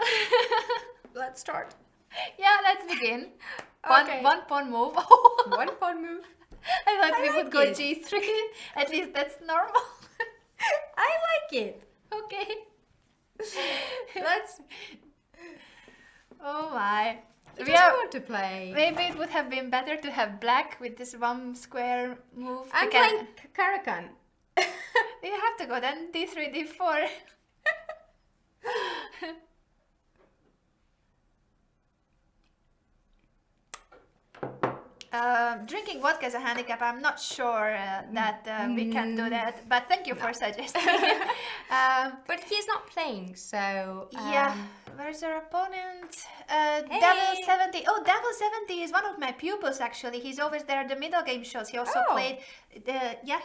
Let's start. yeah, let's begin. Okay. One pawn move. One pawn move. I thought we like would go it. G3. At least that's normal. I like it. Okay. Let's. Oh my. You We just are, want to play. maybe it would have been better to have black with this one square move. I'm We can- playing Karakan. You have to go then D3, D4. Drinking vodka is a handicap. I'm not sure that we can do that, but thank you for suggesting. But he's not playing, so. Yeah, where's our opponent? Devil 70. Oh, Devil 70 is one of my pupils actually. He's always there at the middle game shows. He also Oh. played.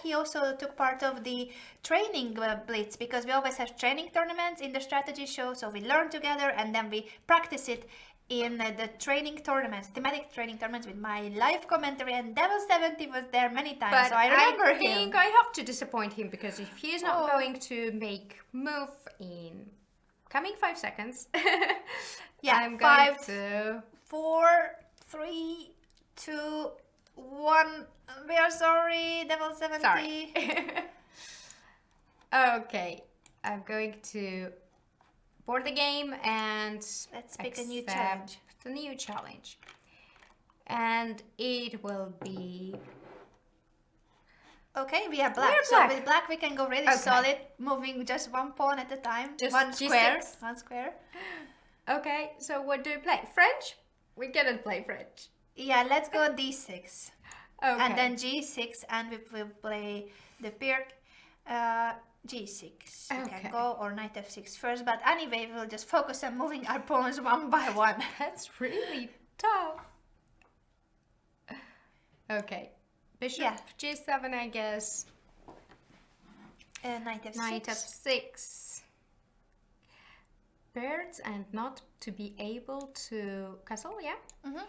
He also took part of the training blitz because we always have training tournaments in the strategy show. So we learn together and then we practice it in the training tournaments, thematic training tournaments with my live commentary. And Devil 70 was there many times, But so I remember I him. think I have to disappoint him because if he is not Oh. going to make move in coming 5 seconds, Yeah, I'm going 5, to. 4, 3, 2, 1. We are sorry, Devil 70. Sorry. Okay, I'm going to board the game and Let's pick a new accept challenge. the new challenge, and it will be. Okay, we are black. We're So black. with black we can go really Okay. solid, moving just one pawn at a time. Just one square. G6. One square. Okay, so what do we play? French? We cannot play French. Yeah, let's go D6. Okay. And then G6, and we will play the Pirk G6. We Okay. can go, or Knight F6 first, but anyway, we'll just focus on moving our pawns one by one. That's really tough. Okay. Bishop Yeah. G7, I guess. Knight F6. Knight F6. Birds and not to be able to castle, yeah? Mhm.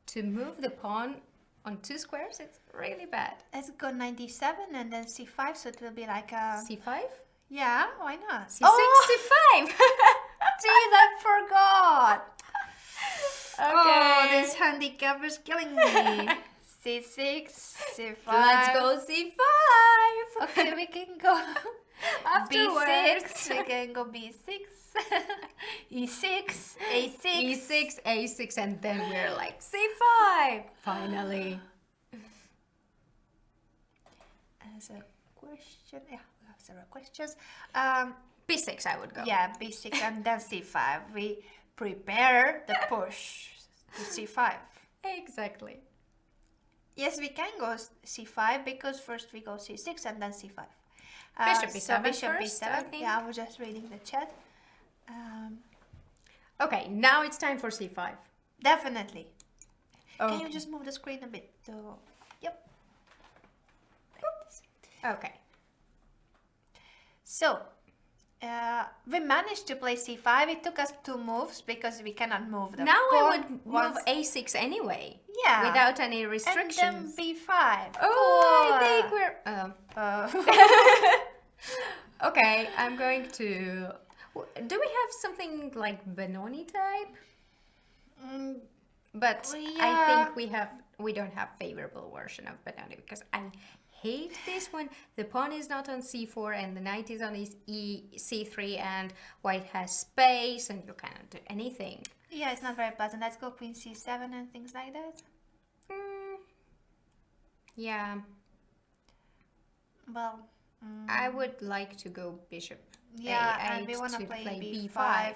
To move the pawn on 2 squares, it's really bad. Let's go Knight D7 and then C5, so it will be like a... C5? Yeah, why not? C6, C5! Jeez, I forgot! Okay. Oh, this handicap is killing me. C6, C5. Let's go C5! Okay, we can go Afterwards. B6, we can go B6, E6, A6. E6, A6, and then we're like C5! Finally. As a question, yeah, we have several questions. B6 I would go. Yeah, B6 and then C5. We prepare the push to C5. Exactly. Yes, we can go C5 because first we go C6 and then C5. Bishop So B7 Bishop first, B7. I think. Yeah, I was just reading the chat. Okay, now it's time for C5. Definitely. Can Okay. you just move the screen a bit? Yep. Okay. So, we managed to play C5. It took us 2 moves because we cannot move the Now pawn I would move once. A6 anyway. Yeah. Without any And restrictions. then B5. Oh, I Cool. think we're. Okay, I'm going to. Do we have something like Benoni type? Mm, But I Yeah. think we don't have favorable version of Benoni because I hate this one. The pawn is not on C4 and the knight is on C3 and white has space and you cannot do anything. yeah, it's not very pleasant. Let's go Queen C7 and things like that. Yeah, Well, I would like to go bishop yeah, A8 and we want to to play B5. B5.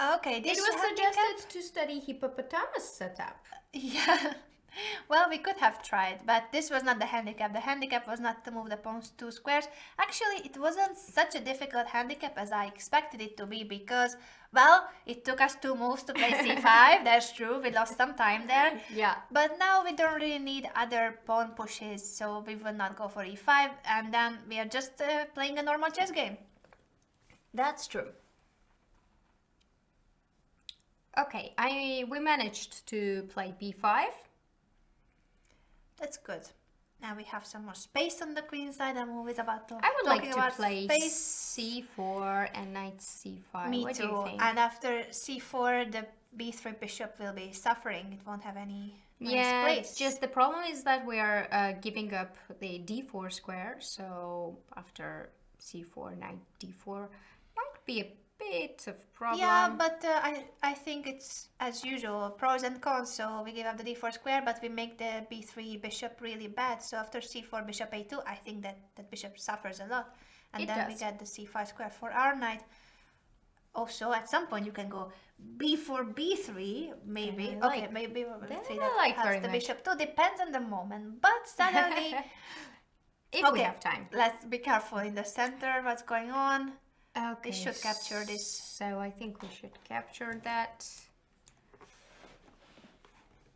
Okay, It this was handicap- suggested to study hippopotamus setup. Yeah. Well, we could have tried, but this was not the handicap. The handicap was not to move the pawns 2 squares. Actually, it wasn't such a difficult handicap as I expected it to be because, well, it took us 2 moves to play c5. That's true. We lost some time there. Yeah. But now we don't really need other pawn pushes, so we will not go for e5, and then we are just playing a normal chess game. That's true. Okay, we managed to play b5. That's good. Now we have some more space on the queen side, and move is about to. I would like talking to about play space. c4 and knight c5. Me What too. do you think? And after c4, the b3 bishop will be suffering. It won't have any nice place. Just the problem is that we are giving up the d4 square. So after c4, knight d4 might be a bit of problem. Yeah, but I think it's as usual pros and cons. So we give up the d4 square, but we make the b3 bishop really bad. So after c4 bishop a2, I think that bishop suffers a lot, and It then we does. get the c5 square for our knight. Also, at some point you can go b4 b3 maybe. I Okay, like- maybe that b3 I that like has very the much. bishop too. Depends on the moment, but suddenly. If we Okay, have time. let's be careful in the center. What's going on? Okay. We should capture this. So I think we should capture that.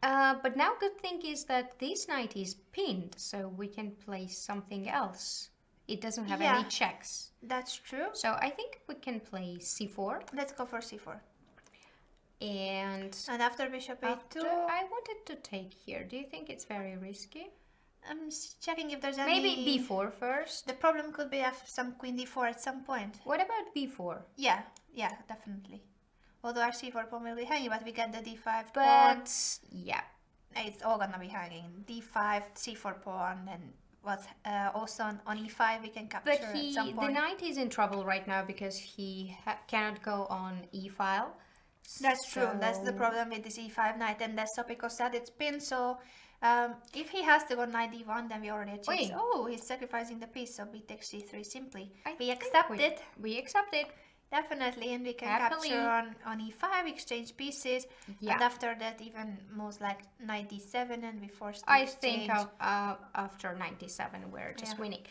But now good thing is that this knight is pinned, so we can play something else. It doesn't have any Yeah. checks. That's true. So I think we can play c4. Let's go for c4. And And after bishop after, a2, I wanted to take here. Do you think it's very risky? I'm checking if there's any. Maybe b4 first. The problem could be have some queen d4 at some point. What about b4? Yeah, definitely. Although our c4 pawn will be hanging, but we get the d5 pawn. But yeah, It's all gonna be hanging. d5, c4 pawn, and what's also on e5 we can capture but at some the point. knight is in trouble right now because he cannot go on e-file. That's true. That's the So- problem with this e5 knight, and as Sopiko said, it's pinned. So if he has to go knight d1, then we already achieved. Wait. Oh, he's sacrificing the piece, so b takes c3 simply. I We think accept it. We accept it. Definitely, and we can Happily. capture on e5, exchange pieces, Yeah. and after that even moves like knight d7, and we force to I exchange. think after 97 we're just Yeah. winning.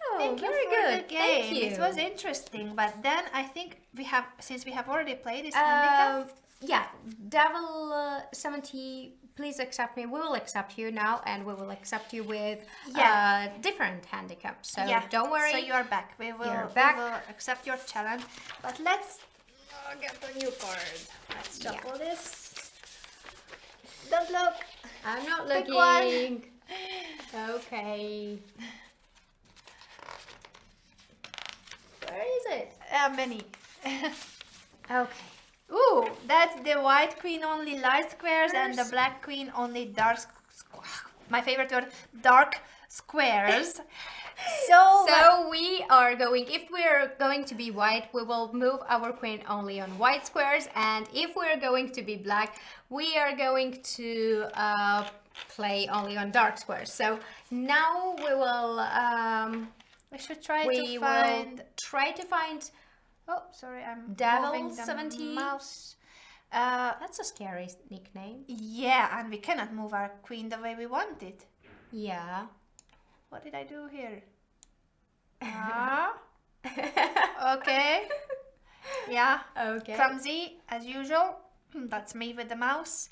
Oh, Thank you very for good. the game. Thank you. It was interesting, but then I think since we have already played this handicap. Yeah, Devil 70, please accept me. We will accept you now, and we will accept you with Yeah. different handicaps. So Yeah, don't worry. So you are back. We will, You're back. We will accept your challenge. But let's get the new card. Let's shuffle this. Don't look. I'm not Pick looking. Okay. Where is it? Many. Okay. Ooh, that's the white queen only light squares and the First- black queen only dark. My favorite word, dark squares. So we are going, if we're going to be white, we will move our queen only on white squares, and if we're going to be black, we are going to play only on dark squares. So now we will we should try we to will find. try to find. Oh, sorry, I'm Devil moving the 70. mouse. That's a scary nickname. Yeah, and we cannot move our queen the way we want it. Yeah. What did I do here? Ah. Okay. Yeah. Okay. Clumsy as usual. That's me with the mouse.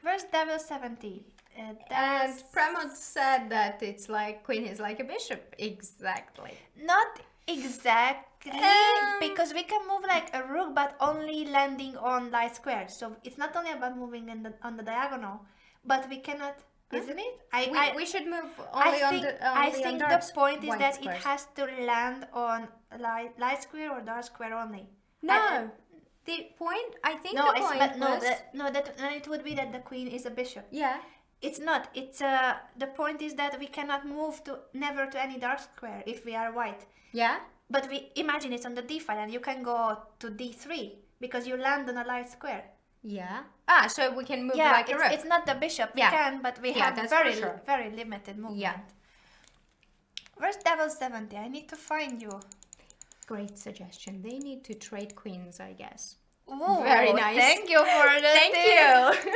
Where's Devil 70? And That's Pramod said that it's like queen is like a bishop. Exactly. not exactly Um, because we can move like a rook, but only landing on light squares. So it's not only about moving on the diagonal, but we cannot, isn't it? We should move I only on think, the I only on think dark the point is white that squares. it has to land on light square or dark square only. No, the point. I think No, the it's, point but no, was. that then it would be that the queen is a bishop. Yeah. It's not. It's the point is that we cannot move to never to any dark square if we are white. Yeah. But we imagine it's on the d file and you can go to d3 because you land on a light square. Yeah. Ah, so we can move Yeah, like a rook. it's not the bishop. We Yeah. can, but we Yeah, have that's very for sure. very limited movement. Yeah. Where's Devil 70? I need to find you. Great suggestion. They need to trade queens, I guess. Ooh, Very nice. Thank you for the Thank tip. you.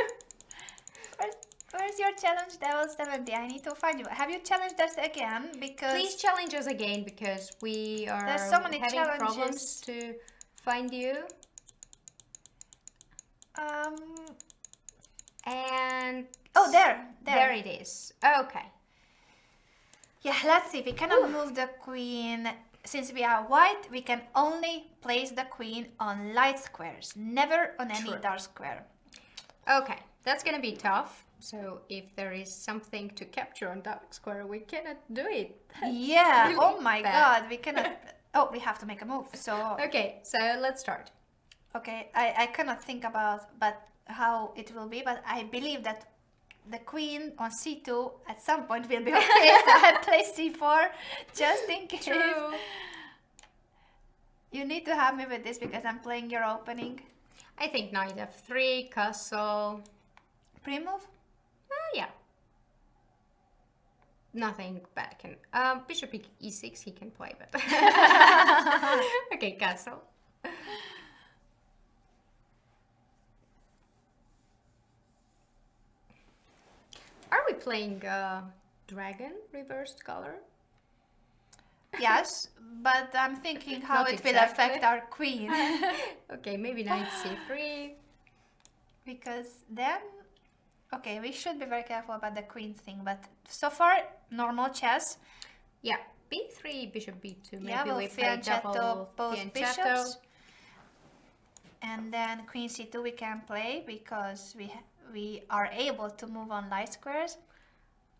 Where's your challenge level 70? I need to find you. Have you challenged us again? Because Please challenge us again because we are there's so many having challenges. problems to find you. And Oh, there. there it is. Okay. Yeah, let's see. We cannot move the queen. Since we are white, we can only place the queen on light squares, never on any True. dark square. Okay, that's gonna be tough. So if there is something to capture on dark square, we cannot do it. Yeah. really Oh my bad. God, we cannot. Oh, we have to make a move. So Okay, so let's start. okay, I cannot think about how it will be, but I believe that the queen on c2 at some point will be okay. So I play c4 just in case. True. You need to help me with this because I'm playing your opening. I think knight f3, castle. Pre-move? Yeah. Nothing bad can. Bishop e6 he can play, but. Okay, castle. Are we playing dragon reversed color? Yes, but I'm thinking how Not it will exactly. affect our queen. Okay, maybe knight c3. Because then, okay, we should be very careful about the queen thing, but so far, normal chess. Yeah, b3, bishop b2. Maybe Yeah, we'll we play fianchetto double both fianchetto. bishops. And then queen c2 we can play because we are able to move on light squares.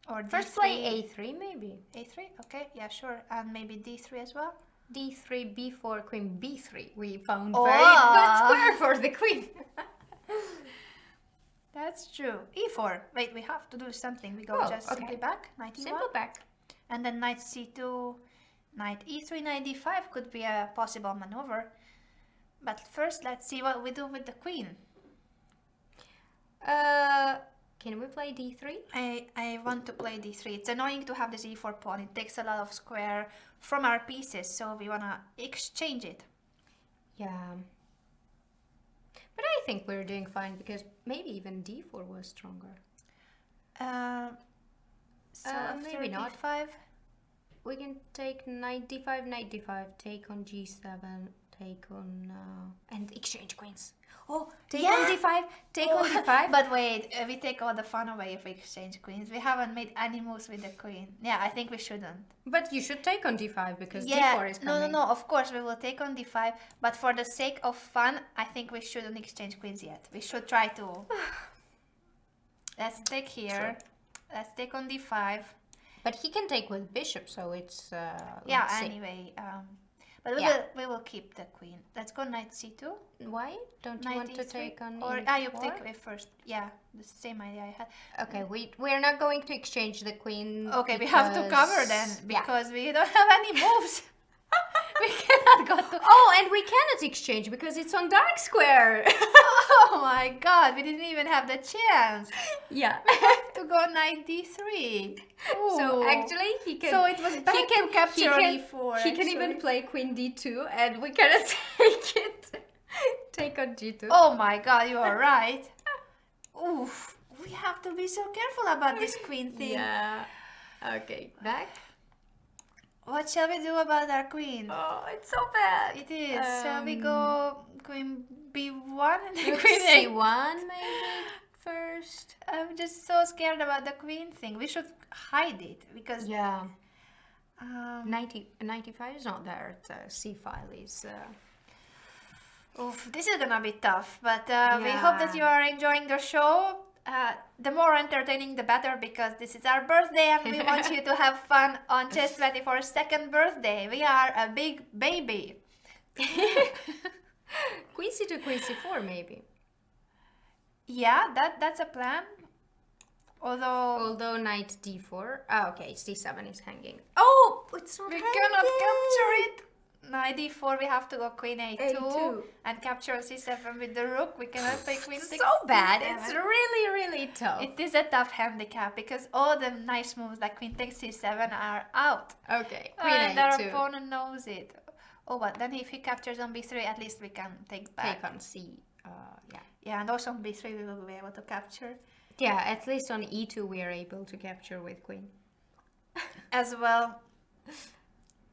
Or First d3. play a3 maybe. a3, okay, yeah, sure. And maybe d3 as well. d3, b4, queen b3. We found Oh. very good square for the queen. That's true. e4. Wait, we have to do something. We go Oh, just okay. simply back, knight e1. Simple back. And then knight c2, knight e3, knight d5 could be a possible maneuver. But first, let's see what we do with the queen. Can we play d3? I want to play d3. It's annoying to have this e4 pawn. It takes a lot of square from our pieces, so we want to exchange it. Yeah. But I think we're doing fine because maybe even d4 was stronger. So after maybe not. d5. We can take knight d5, take on g7, take on... and exchange queens. Oh, take on d5, take on d5. But wait, we take all the fun away if we exchange queens. We haven't made any moves with the queen. Yeah, I think we shouldn't. But you should take on d5 because Yeah, d4 is coming. no, of course we will take on d5, but for the sake of fun, I think we shouldn't exchange queens yet. We should try to. Let's take here. Sure. Let's take on d5. But he can take with bishop, so it's... Yeah, let's see. anyway. But we will keep the queen. Let's go knight c2. Why? Don't you Knight want to e3, take on or e4? you take it first. Yeah, the same idea I had. Okay, we're not going to exchange the queen. Okay, we have to cover then Yeah. because we don't have any moves. We cannot go to. Oh, and we cannot exchange because it's on dark square. Oh my God, we didn't even have the chance Yeah. to go knight d3. So Ooh. actually, he can. So it was bad to capture e4. He can even actually. play queen d2, and we cannot take it. Take on g2. Oh my God, you are right. Oof, we have to be so careful about this queen thing. Yeah. Okay, back. What shall we do about our queen? Oh, it's so bad. It is. Shall we go queen b1 and then Queen queen c1 maybe first. I'm just so scared about the queen thing. We should hide it because Yeah. 95 is not there. The c file is. oof, this is gonna be tough. But we hope that Yeah. you are enjoying the show. The more entertaining, the better, because this is our birthday and we want you to have fun on Chess24's second birthday. We are a big baby. Queen c2, queen c4 maybe. Yeah, that's a plan. Although knight d4. Oh, okay, c7 is hanging. Oh, it's not We hanging. cannot capture it. Knight d4, we have to go queen a2, A2. and capture c7 with the rook. We cannot play queen 6. So bad. c7. It's really, really tough. It is a tough handicap because all the nice moves like queen takes c7 are out. Okay, queen And our a2. opponent knows it. Oh, but then if he captures on b3, at least we can take back. Take on C. Yeah. Yeah, and also on b3 we will be able to capture. Yeah, at least on E2 we are able to capture with queen. As well.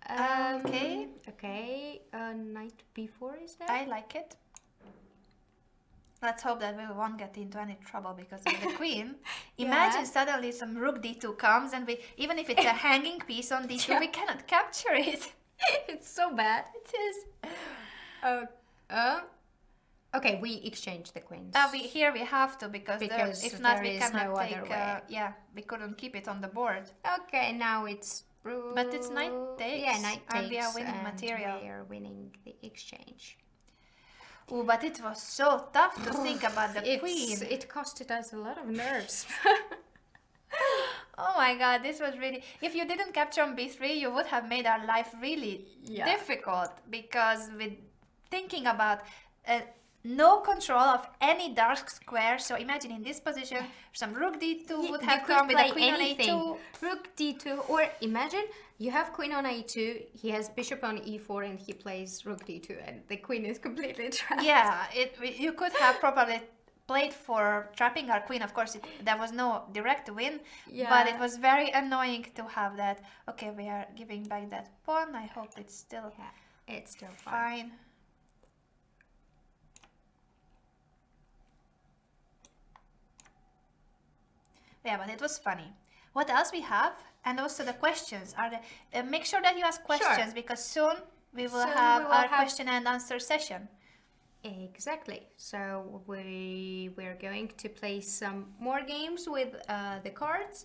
Okay. Okay. Knight B4 is there? I like it. Let's hope that we won't get into any trouble because of the queen. Imagine suddenly some rook d2 comes and we, even if it's a hanging piece on d2, we cannot capture it. It's so bad. It is. Okay, we exchange the queens. Here we have to because if not we cannot no take. other way. Yeah, we couldn't keep it on the board. Okay, now it's. But it's knight takes. Yeah, knight takes. And we are winning material. We are winning the exchange. Oh, but it was so tough to think about the queen. It costed us a lot of nerves. Oh my god, this was really... If you didn't capture on b3, you would have made our life really difficult because with thinking about no control of any dark square. So imagine in this position, some rook d2 would have come with a queen on a2. Rook d2, or imagine you have queen on a2, he has bishop on e4 and he plays rook d2 and the queen is completely trapped. Yeah, you could have probably played for trapping our queen. Of course, there was no direct win, but it was very annoying to have that. Okay, we are giving back that pawn. I hope it's still it's still fine. Yeah, but it was funny. What else we have? And also the questions are the. Make sure that you ask questions because soon we will have our question and answer session. Exactly. So we're going to play some more games with the cards.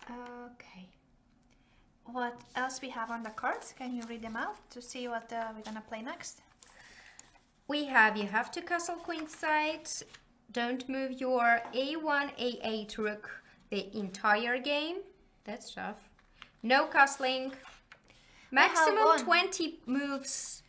Okay. What else we have on the cards? Can you read them out to see what we're gonna play next? We have you have to castle queenside. Don't move your a1, a8 rook the entire game. That's tough. No castling. Maximum 20 moves,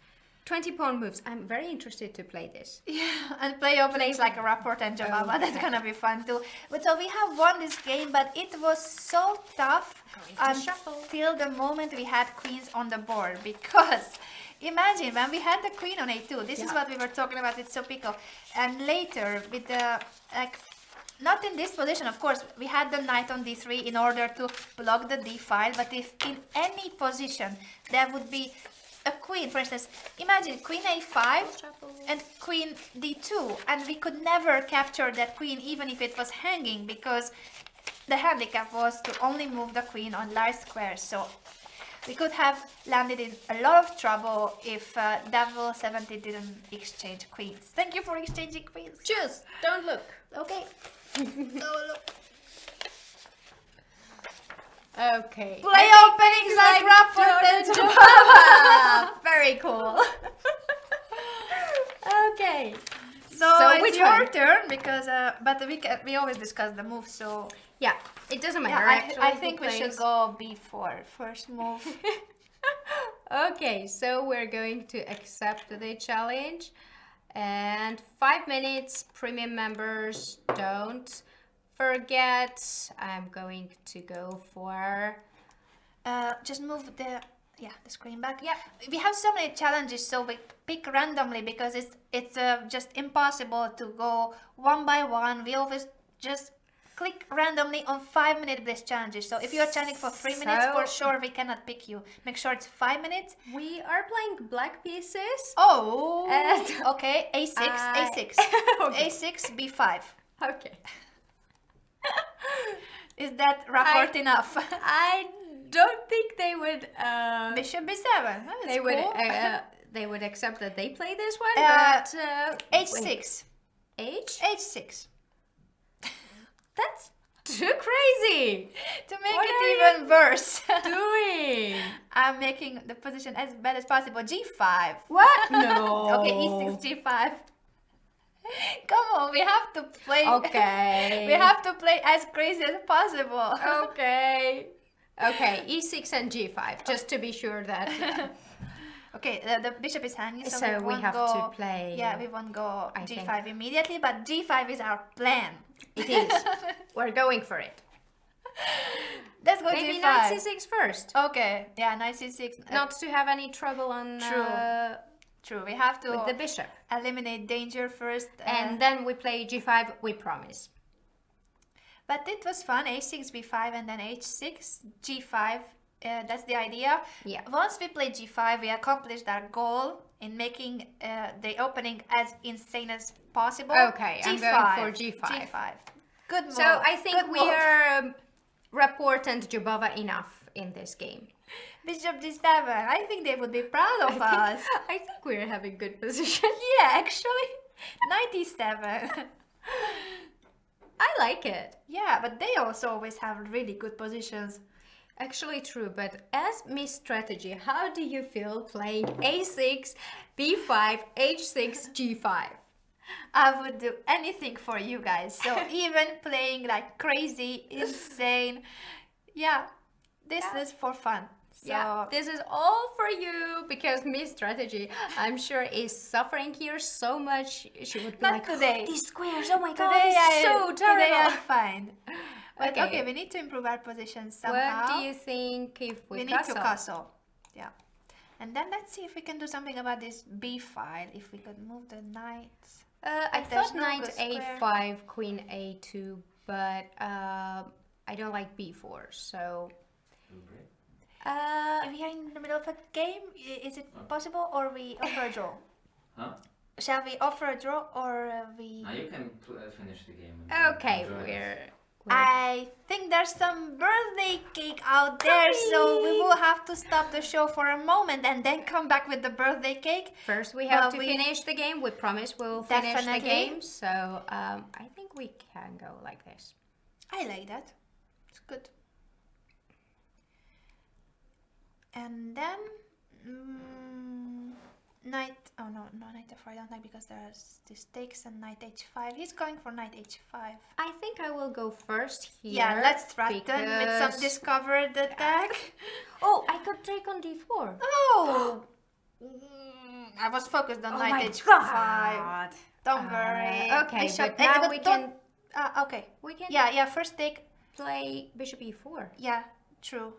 20 pawn moves. I'm very interested to play this. Yeah, and play openings like a Rapport and Jababa. Okay. That's gonna be fun too. But so we have won this game, but it was so tough until the moment we had queens on the board. Because imagine when we had the queen on a2. This is what we were talking about with Sopiko. And later with the not in this position, of course, we had the knight on d3 in order to block the d file, but if in any position there would be a queen, for instance, imagine queen a5 and queen d2, and we could never capture that queen even if it was hanging because the handicap was to only move the queen on large squares. So we could have landed in a lot of trouble if Devil 70 didn't exchange queens. Thank you for exchanging queens. Just don't look. Okay. Okay. Play openings like Rapport and Jababa. Very cool. Okay. So it's your turn because but we always discuss the move, so yeah, it doesn't matter. I think we should go b4 first move. Okay, so we're going to accept the challenge. And 5 minutes, premium members, don't forget. I'm going to go for... just move the screen back. Yeah, we have so many challenges, so we pick randomly because it's just impossible to go one by one. We always just click randomly on 5-minute bliss challenges. So if you are challenging for 3 minutes, for sure we cannot pick you. Make sure it's 5 minutes. We are playing black pieces. Oh, okay. A6, A6, okay. A6, B5. Okay. Is that rapport enough? I don't think they would. Bishop B7. They would. They would accept that they play this one. But H6. H6. That's too crazy. To make it even worse. Doing? I'm making the position as bad as possible. G5. What? No. Okay, E6, G5. Come on, we have to play. Okay. We have to play as crazy as possible. Okay. Okay, E6 and G5, just to be sure that. Okay, the bishop is hanging, so we have to play. Yeah, we won't go G5 immediately, but G5 is our plan. It is. We're going for it. Let's go Maybe g5. knight c6 first. Okay, yeah, knight c6. Not to have any trouble on True. We have to with the bishop. eliminate danger first. And then we play g5, we promise. But it was fun, a6, b5, and then h6, g5. That's the idea. Yeah. Once we play g5, we accomplished our goal in making the opening as insane as possible. Okay, I'm going for g5. g5. Good move. So I think Good we move. are Rapport and Jubova enough in this game. Bishop d7. I think they would be proud of us. I think we're having good position. Yeah, actually. Knight e7. I like it. Yeah, but they also always have really good positions. Actually true, but as Miss Strategy, how do you feel playing a6, b5, h6, g5? I would do anything for you guys. So even playing like crazy, insane. Yeah, this is for fun. So Yeah, this is all for you because Miss Strategy, I'm sure, is suffering here so much. She would be Not like, today. these squares, oh my god, today it's so today I'm terrible. fine. But Okay. okay, we need to improve our position somehow. What do you think if we need to castle? castle. Yeah. And then let's see if we can do something about this b file. If we could move the knights. I But there's thought no knight good square. a5, queen a2, but I don't like b4, so... We are in the middle of a game. Is it possible, or we offer a draw? Huh? Shall we offer a draw, or we? You can finish the game. and Okay, enjoy it. we're I think there's some birthday cake out there, so we will have to stop the show for a moment and then come back with the birthday cake. First, we have Well, to we- finish the game. We promise we'll finish the Definitely. game. So I think we can go like this. I like that. It's good. And then knight. Oh no, knight f4. I don't like because there's this takes and knight h5. He's going for knight h5. I think I will go first here. Yeah, let's threaten with some because- discovered attack. Oh, I could take on d4. Oh! I was focused on Oh knight my h5. god. Don't worry. Okay, Bishop, but now but we don't- can okay. we can Yeah, first take. play bishop e4. Yeah, true.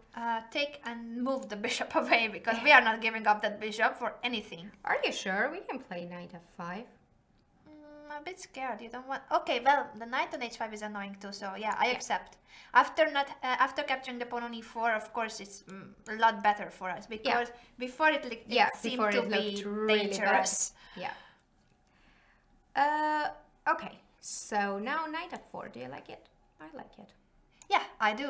Take and move the bishop away because we are not giving up that bishop for anything. Are you sure we can play knight f5? I'm a bit scared. You don't want. Okay, well, the knight on h5 is annoying too. So yeah, I accept. After capturing the pawn on e4, of course, it's a lot better for us because before it seemed before to it be looked really dangerous. Yeah. Okay. So now knight f4. Do you like it? I like it. Yeah, I do.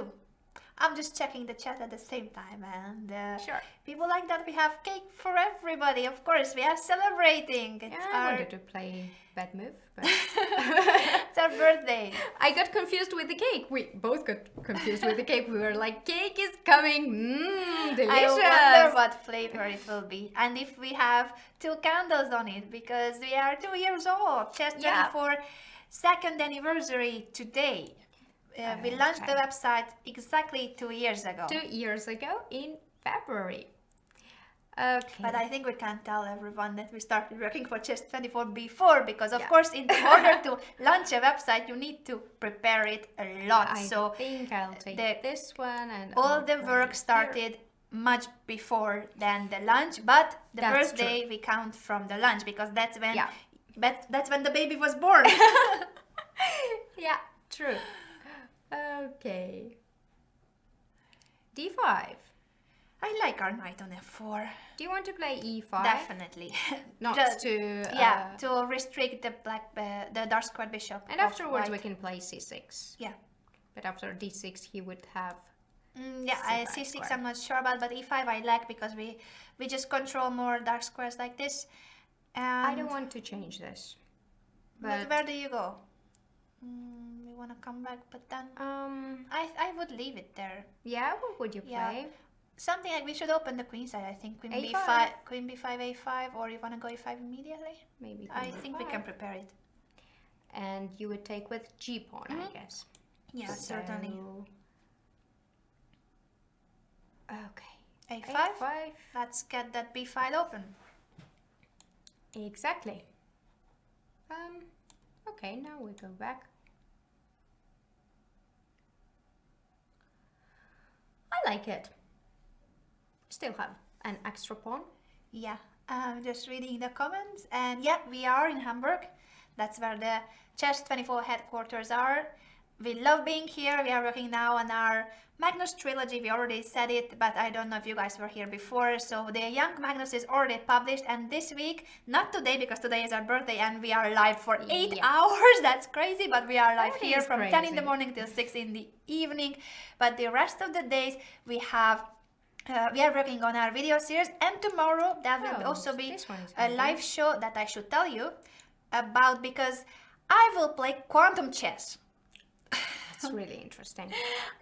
I'm just checking the chat at the same time, and Sure. people like that we have cake for everybody. Of course, we are celebrating. It's Yeah, I our wanted to play bad move, but it's our birthday. I got confused with the cake. We both got confused with the cake. We were like, cake is coming. Delicious. I wonder what flavor it will be, and if we have 2 candles on it because we are 2 years old. Chess Yeah. 24 second anniversary today. We launched the Okay. website exactly 2 years ago. 2 years ago in February. Okay. But I think we can't tell everyone that we started working for Chess24 before because, of Yeah. course, in order to launch a website, you need to prepare it a lot. I So think I'll take this one and all I'll the put work it started much before than the launch, but the That's birthday we count from the launch because that's when Yeah. that's when the baby was born. here. Yeah, true. Okay. D5. I like our knight on f4. Do you want to play E5? Definitely. Not Just- to. Yeah, to restrict the the dark square bishop. And of afterwards we white. can play C6. Yeah. But after D6 he would have. C6 square. I'm not sure about, but e5 I like because we just control more dark squares like this. I don't want to change this. But where do you go? We want to come back, but then I would leave it there. Yeah, what would you Yeah. play? Something like we should open the queen side. I think queen A5. b5, queen b5, a5, or you want to go e5 immediately? Maybe. I queen think we B5. can prepare it. And you would take with G pawn, I guess. Yeah, certainly. So- Okay. a5. A5. Let's get that b file open. Exactly. Okay, now we go back. like it. Still have an extra pawn. Yeah, just reading the comments, and yeah, we are in Hamburg. That's where the Chess24 headquarters are. We love being here. We are working now on our Magnus trilogy. We already said it, but I don't know if you guys were here before. So the Young Magnus is already published, and this week, not today because today is our birthday and we are live for 8 hours. That's crazy, but we are live here from 10 in the morning till 6 in the evening. But the rest of the days we are working on our video series, and tomorrow there will also be a live show that I should tell you about, because I will play quantum chess. It's really interesting.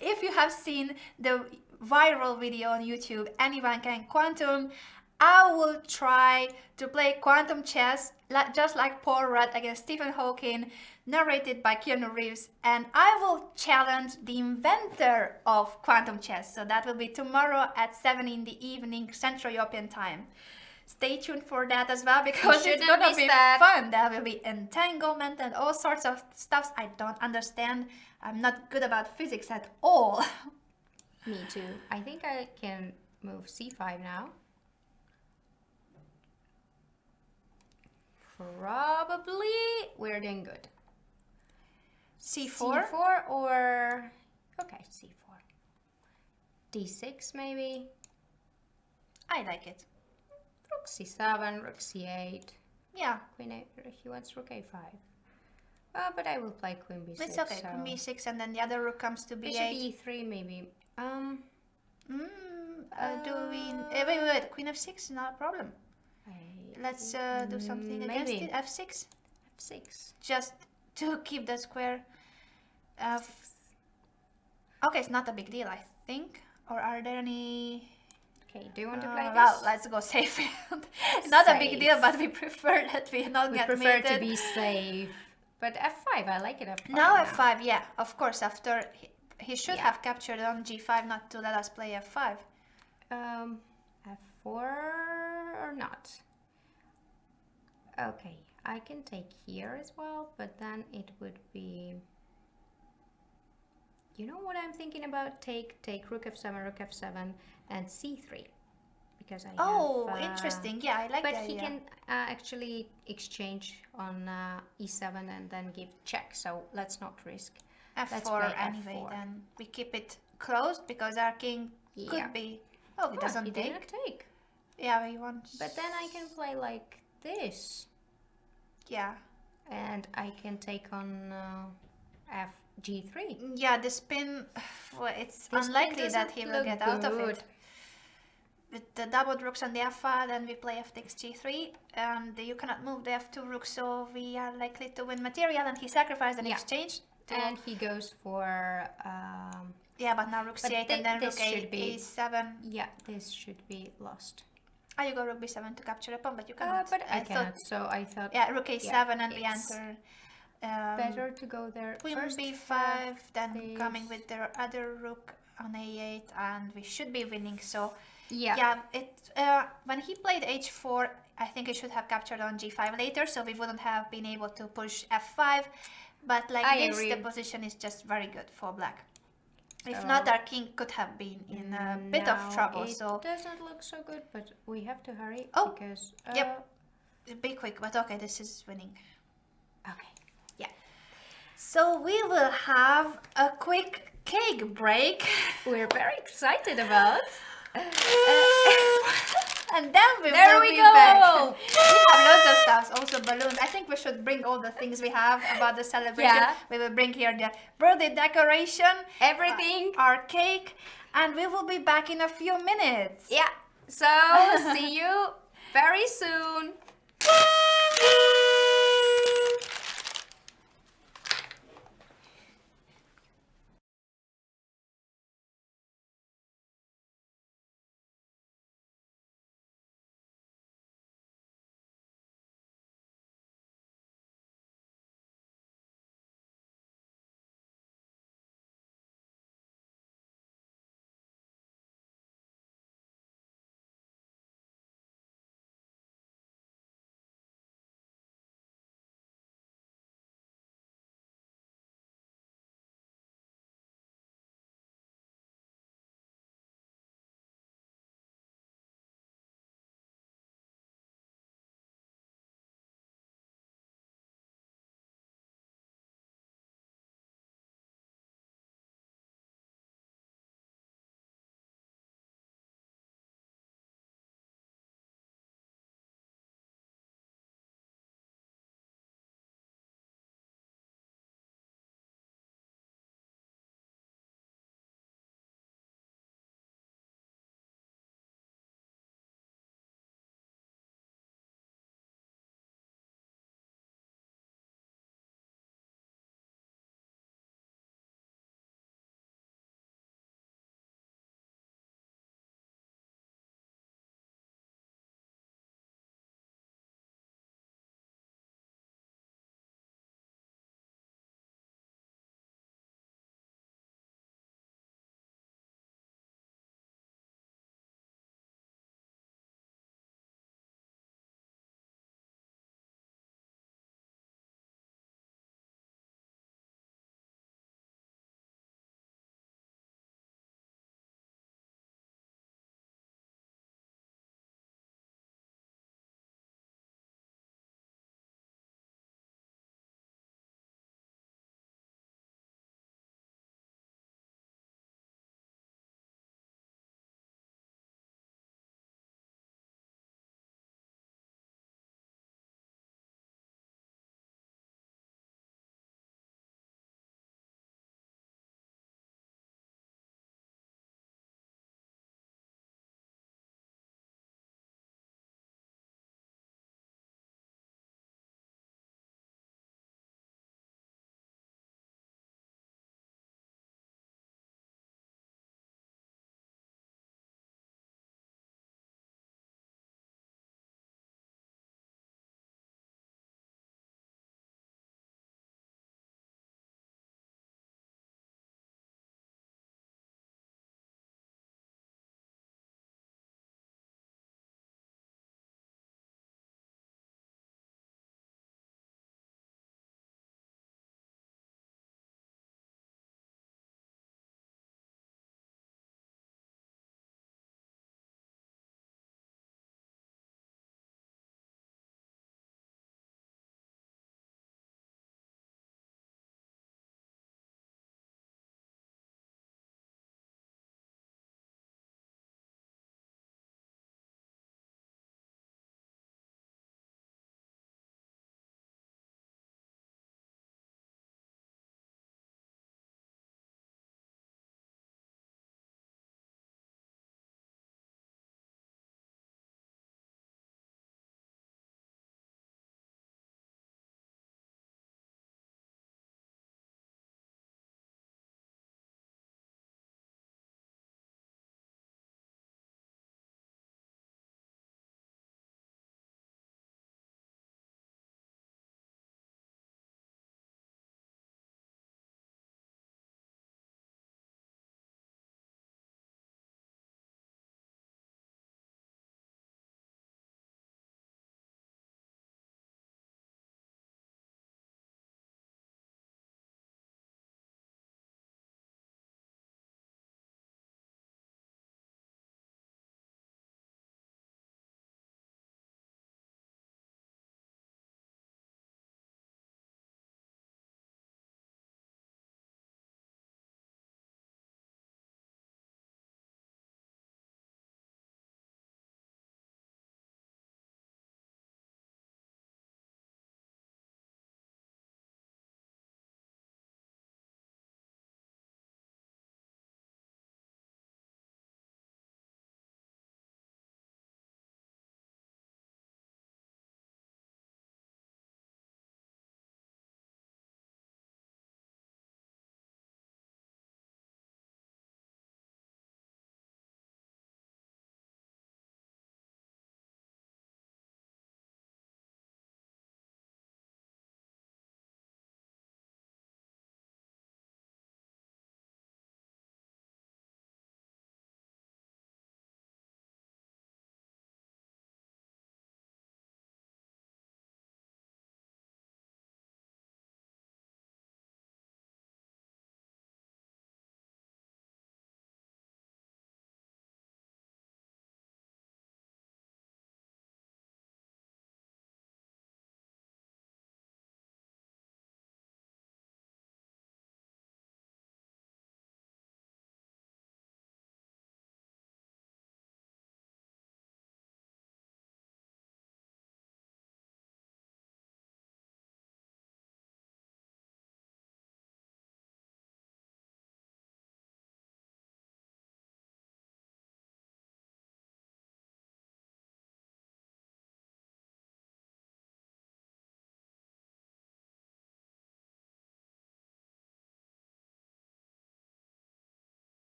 If you have seen the viral video on YouTube, Anyone Can Quantum, I will try to play quantum chess just like Paul Rudd against Stephen Hawking, narrated by Keanu Reeves, and I will challenge the inventor of quantum chess. So that will be tomorrow at 7 in the evening Central European time. Stay tuned for that as well, because it's gonna be fun. There will be entanglement and all sorts of stuff I don't understand. I'm not good about physics at all. Me too. I think I can move c5 now. Probably we're doing good. C4? C4 or... Okay, c4. d6 maybe. I like it. Rook c7, rook c8. Yeah. Queen a, he wants rook a5. But I will play queen b6. It's okay, so queen b6 and then the other rook comes to b8. Bishop e3 maybe. Do we... wait, queen f6 is not a problem. Let's do something against it. F6? f6. Just to keep the square. Okay, it's not a big deal, I think. Or are there any... Okay, do you want to play this? Well, let's go safe. Not a big deal, but we prefer that we not get mated. We prefer to be safe. But f5, I like it f5. Now f5, yeah, of course. After he should have captured on g5, not to let us play f5. F4 or not? Okay, I can take here as well, but then it would be... You know what I'm thinking about? Take rook f7, and c3. Because I have... interesting. Yeah, I like that. But he can actually exchange on e7 and then give check, so let's not risk. f4 anyway, F4. Then we keep it closed because our king could be... Oh, he doesn't take. Didn't take. Yeah, he wants... But then I can play like this. Yeah. And I can take on g3. Yeah, the spin... Well, it's unlikely that he will get out of it. With the doubled rooks on the f5, then we play f6 g3, and you cannot move the f2 rook, so we are likely to win material, and he sacrificed an exchange. And he goes for... yeah, but now rook c8 and then rook a7. Yeah, this should be lost. Oh, you go rook b7 to capture a pawn, but you cannot. But I cannot, so I thought... Yeah, rook a7 and we enter... better to go there queen first. b5, then coming with the other rook on a8, and we should be winning, so... Yeah, when he played h4, I think he should have captured on g5 later, so we wouldn't have been able to push f5. But like the position is just very good for black. So if not, our king could have been in a bit of trouble. So it doesn't look so good, but we have to hurry because... be quick, but okay, this is winning. Okay, yeah. So we will have a quick cake break. We're very excited about. And then we there will we be go. back. We have loads of stuff, also balloons. I think we should bring all the things we have about the celebration. Yeah. We will bring here the birthday decoration, everything, our cake, and we will be back in a few minutes. Yeah. So see you very soon.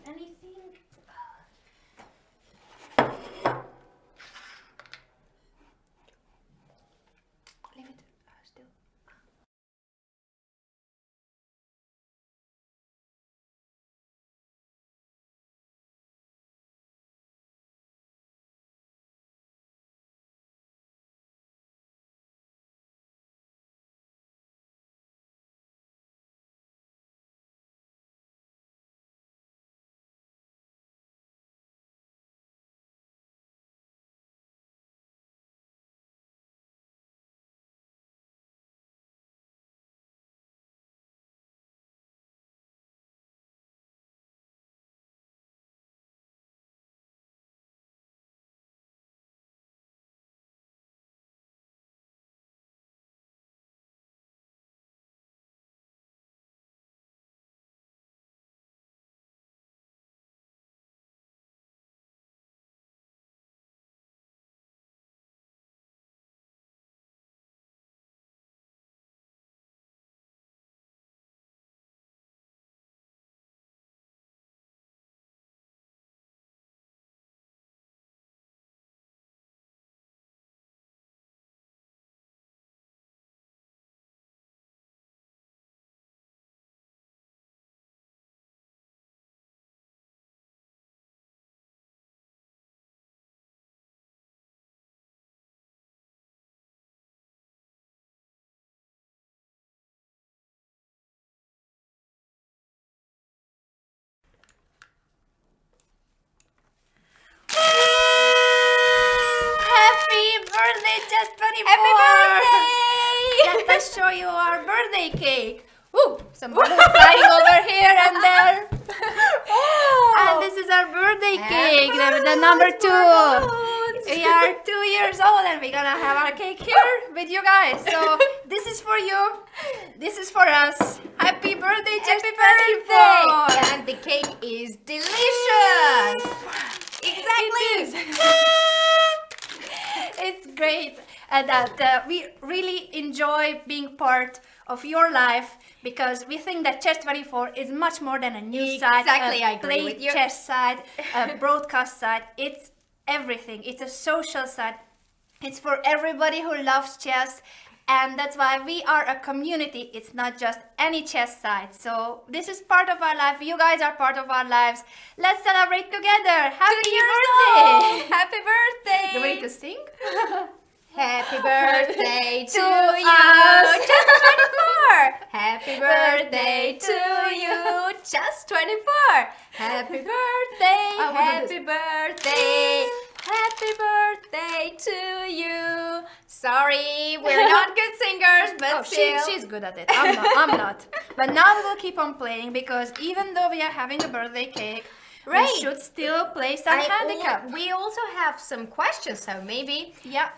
anything? Leave it still. Happy birthday, Just24! Happy birthday! Let us show you our birthday cake. Ooh, some balloons flying over here and there. And this is our birthday cake, the number 2. We are 2 years old and we're gonna have our cake here with you guys. So this is for you, this is for us. Happy birthday, Just24! And the cake is delicious! Exactly! It is. It's great that we really enjoy being part of your life because we think that Chess24 is much more than a news site, Exactly, I a agree with you. chess site, a broadcast site. It's everything. It's a social site. It's for everybody who loves chess. And that's why we are a community. It's not just any chess site. So this is part of our life. You guys are part of our lives. Let's celebrate together. Happy birthday! Happy birthday! You ready to sing? Happy birthday to us. you, Just24! Happy birthday to you, Just24! Happy birthday, I will do happy birthday, happy birthday to you. Sorry, we're not good singers, but still. She's good at it. I'm not. But now we will keep on playing because even though we are having a birthday cake, Right. we should still play some handicap. We also have some questions, so maybe Yeah.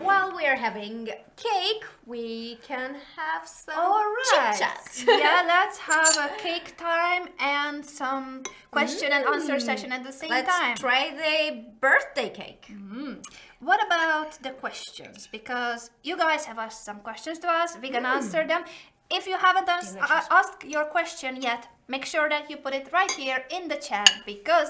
while we're having cake, we can have some All right. chit-chat. Yeah, let's have a cake time and some question and answer session at the same Let's time. try the birthday cake. What about the questions? Because you guys have asked some questions to us. We can answer them. If you haven't asked your question yet, make sure that you put it right here in the chat because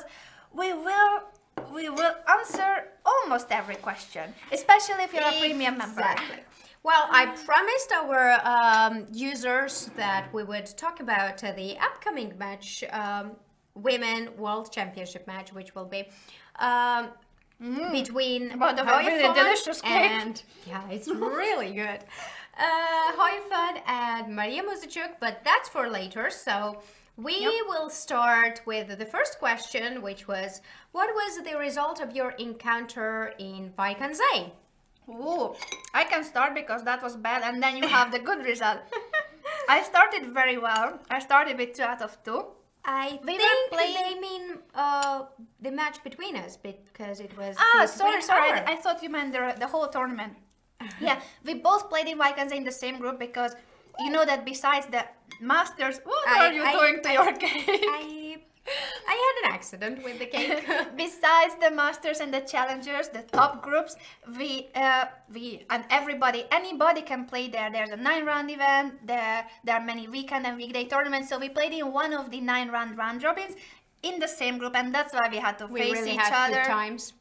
we will answer almost every question, especially if you're a premium member. Exactly. Well, I promised our users that we would talk about the upcoming match, Women World Championship match, which will be between About the really Hoifun delicious cake. and yeah, it's really good. Hoifun and Maria Muzichuk, but that's for later. So we will start with the first question, which was, what was the result of your encounter in Vaikanzai? Ooh, I can start because that was bad and then you have the good result. I started very well. I started with 2 out of 2. I We were think playing- they mean the match between us because it was Sorry. our- I thought you meant the whole tournament. Yeah, we both played in Vaikanzai in the same group because you know that besides the Masters, what are you doing to your cake? I had an accident with the cake. Besides the Masters and the Challengers, the top groups, we and anybody can play there. There's a 9-round event. There are many weekend and weekday tournaments. So we played in one of the 9-round round robins. in the same group, and that's why we had to We face really each had other. good times.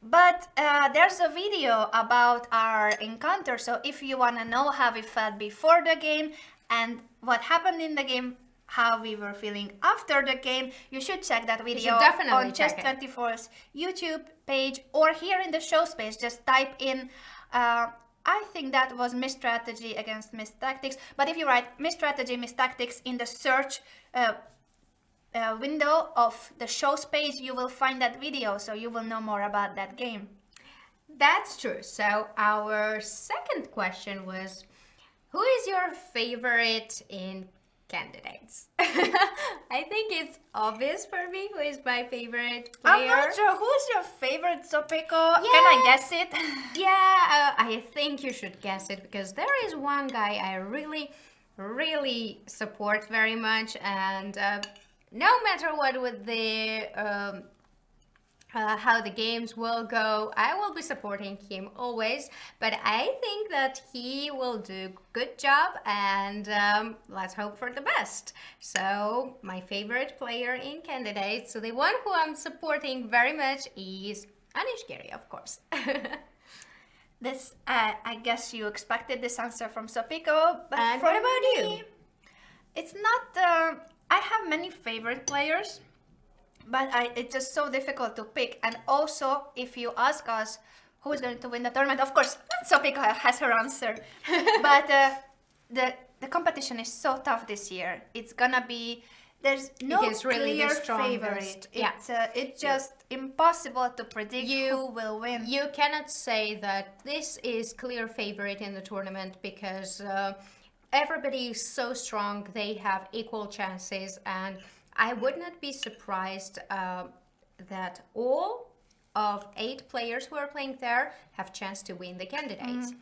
But there's a video about our encounter, so if you want to know how we felt before the game and what happened in the game, how we were feeling after the game, you should check that video should definitely on check it. Chess24's YouTube page, or here in the show's page, just type in, I think that was Miss Strategy against Miss Tactics, but if you write Miss Strategy, Miss Tactics in the search window of the show's page, you will find that video, so you will know more about that game. That's true. So our second question was, who is your favorite in candidates? I think it's obvious for me who is my favorite player. I'm not sure. Who's your favorite, Sopiko? Can I guess it? Yeah, I think you should guess it, because there is one guy I really support very much, and no matter what with the how the games will go, I will be supporting him always. But I think that he will do good job, and let's hope for the best. So my favorite player in candidates, so the one who I'm supporting very much, is Guramishvili, of course. This, I guess you expected this answer from Sopiko, but And for what about me, you? it's not. I have many favorite players, but it's just so difficult to pick. And also, if you ask us who is going to win the tournament, of course, Sopiko has her answer. But the competition is so tough this year. It's gonna be. There's no is really the clear strongest. favorite. Yeah. It's just impossible to predict who will win. You cannot say that this is clear favorite in the tournament, because everybody is so strong. They have equal chances, and I would not be surprised that all of 8 players who are playing there have chance to win the candidates.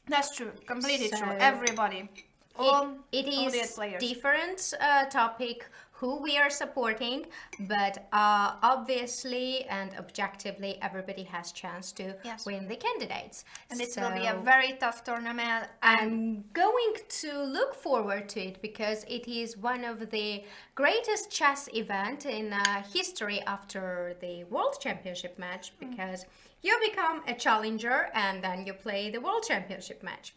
That's true. Completely So- true. Everybody. All It all the is players. different topic who we are supporting, but obviously and objectively everybody has chance to Yes. win the candidates. And it will be a So very tough tournament. And I'm going to look forward to it, because it is one of the greatest chess event in history after the World Championship match, because you become a challenger and then you play the World Championship match.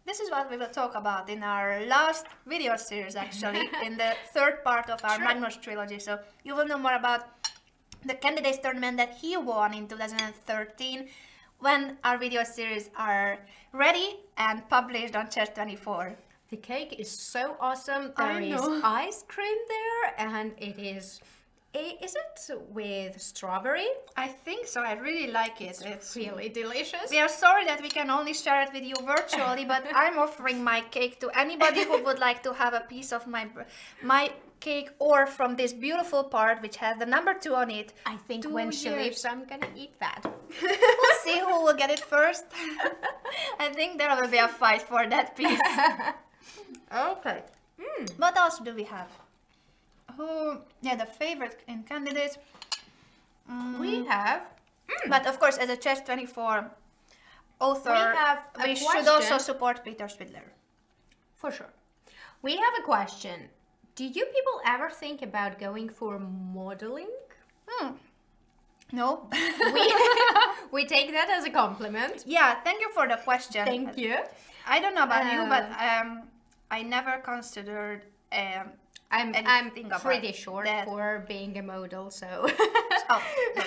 this is what we will talk about in our last video series, actually, in the third part of our Sure. Magnus trilogy. So you will know more about the candidates tournament that he won in 2013 when our video series are ready and published on Chess24. The cake is so awesome. I There is know. ice cream there, and it is it with strawberry? I think so. I really like it. It's Really delicious. We are sorry that we can only share it with you virtually, but I'm offering my cake to anybody who would like to have a piece of my cake, or from this beautiful part which has the number 2 on it. I think 2 when she years. leaves, I'm gonna eat that. We'll see who will get it first. I think there will be a fight for that piece. Okay. What else do we have? The favorite in candidates. We have But of course, as a Chess24 author, We have a we should also question. support Peter Spidler. for sure. We have a question. Do you people ever think about going for modeling? No? We take that as a compliment. Yeah, thank you for the question. Thank you. I don't know about you, but I never considered I'm anything about pretty short that. for being a model, so Oh, no,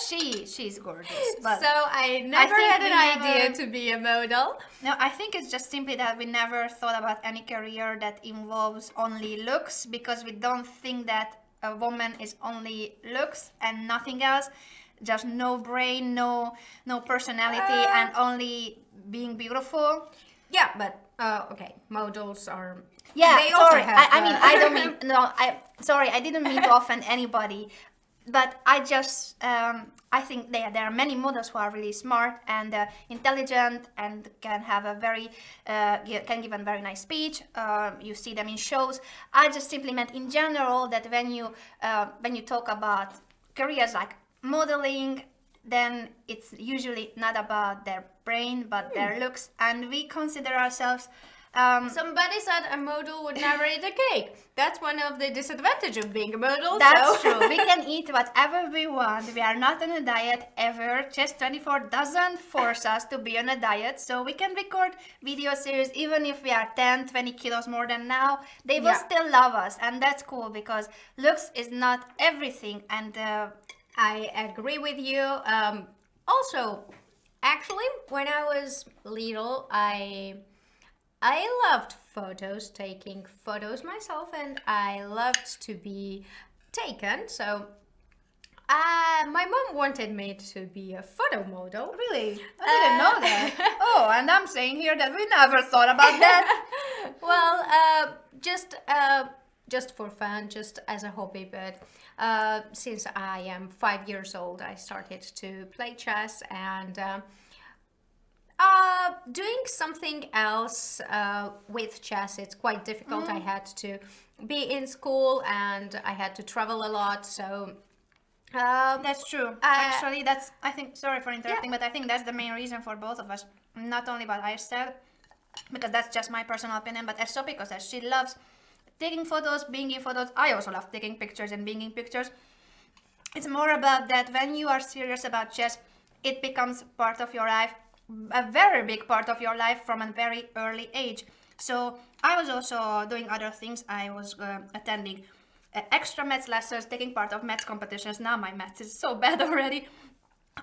she's gorgeous. But so I never think had we an idea never- to be a model. no, I think it's just simply that we never thought about any career that involves only looks, because we don't think that a woman is only looks and nothing else. Just no brain, no personality, and only being beautiful. Yeah, but okay, models are. Yeah, they also sorry. have, I mean, I don't mean no. Sorry, I didn't mean to offend anybody, but I just I think there are many models who are really smart and intelligent and can have a very can give a very nice speech. You see them in shows. I just simply meant in general that when you talk about careers like modeling, then it's usually not about their brain but their looks, and we consider ourselves Somebody said a model would never eat a cake. That's one of the disadvantages of being a model. That's true. We can eat whatever we want. We are not on a diet ever. Chess24 doesn't force us to be on a diet, so we can record video series even if we are 10, 20 kilos more than now. They will still love us, and that's cool because looks is not everything. And I agree with you. Also, actually, when I was little, I loved photos, taking photos myself, and I loved to be taken. So my mom wanted me to be a photo model. really, I didn't know that. Oh, and I'm saying here that we never thought about that. Well, just for fun, just as a hobby. But since I am 5 years old, I started to play chess and. Doing something else with chess, it's quite difficult. I had to be in school and I had to travel a lot, so That's true. Actually, that's, I think, sorry for interrupting, but I think that's the main reason for both of us. Not only what I said, because that's just my personal opinion, but as Sopiko says, she loves taking photos, being in photos. I also love taking pictures and being in pictures. It's more about that when you are serious about chess, it becomes part of your life, a very big part of your life from a very early age. So I was also doing other things. I was attending extra maths lessons, taking part of maths competitions. Now my maths is so bad already.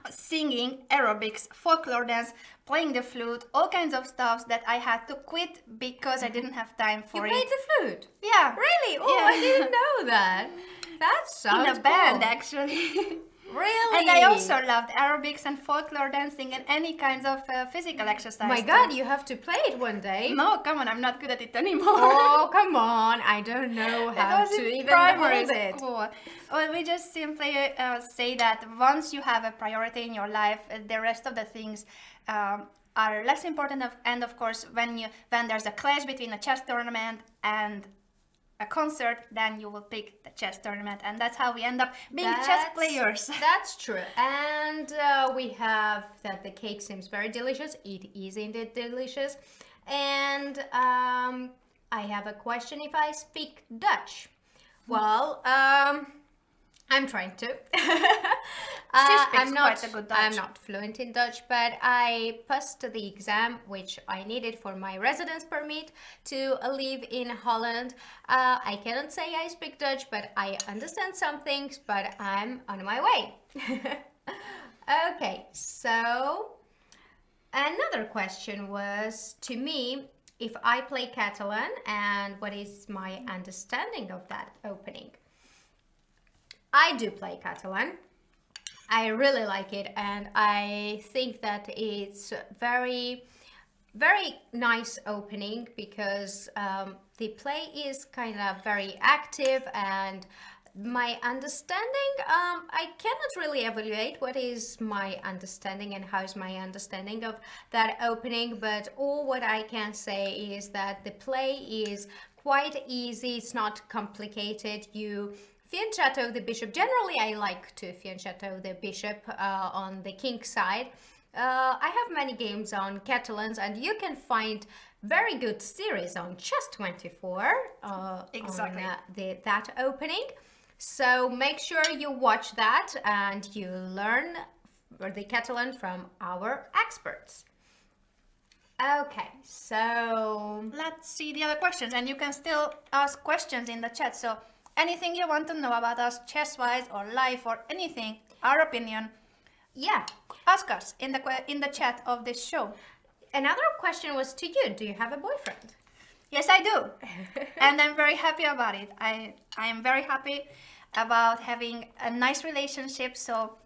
Singing, aerobics, folklore dance, playing the flute, all kinds of stuff that I had to quit because I didn't have time for you it. played the flute? Yeah. Really? Oh, Yeah. I didn't know that. That sounds In a band, cool. actually. Really? And I also loved aerobics and folklore dancing and any kinds of physical exercise. My God, you have to play it one day. No, come on, I'm not good at it anymore. Oh, come on. I don't know It how was to in even primary hold it. school. Well, we just simply say that once you have a priority in your life, the rest of the things are less important. And of course, when there's a clash between a chess tournament and a concert, then you will pick the chess tournament, and that's how we end up being chess players. That's true. And we have that the cake seems very delicious. It is indeed delicious. And I have a question if I speak Dutch. Well, I'm trying to. speaks quite a good Dutch. I'm not fluent in Dutch, but I passed the exam which I needed for my residence permit to live in Holland. I cannot say I speak Dutch, but I understand some things, but I'm on my way. Okay, so another question was to me if I play Catalan and what is my understanding of that opening. I do play Catalan. I really like it, and I think that it's very, very nice opening because the play is kind of very active, and my understanding, I cannot really evaluate what is my understanding and how is my understanding of that opening, but all what I can say is that the play is quite easy. It's not complicated. You fianchetto the bishop. Generally, I like to fianchetto the bishop on the king side. I have many games on Catalans, and you can find very good series on Chess24 Exactly. on that opening. So make sure you watch that and you learn the Catalan from our experts. Okay, so Let's see the other questions, and you can still ask questions in the chat. So anything you want to know about us chess-wise or life or anything, our opinion, yeah. ask us in the chat of this show. Another question was to you. Do you have a boyfriend? Yes, I do. And I'm very happy about it. I am very happy about having a nice relationship. So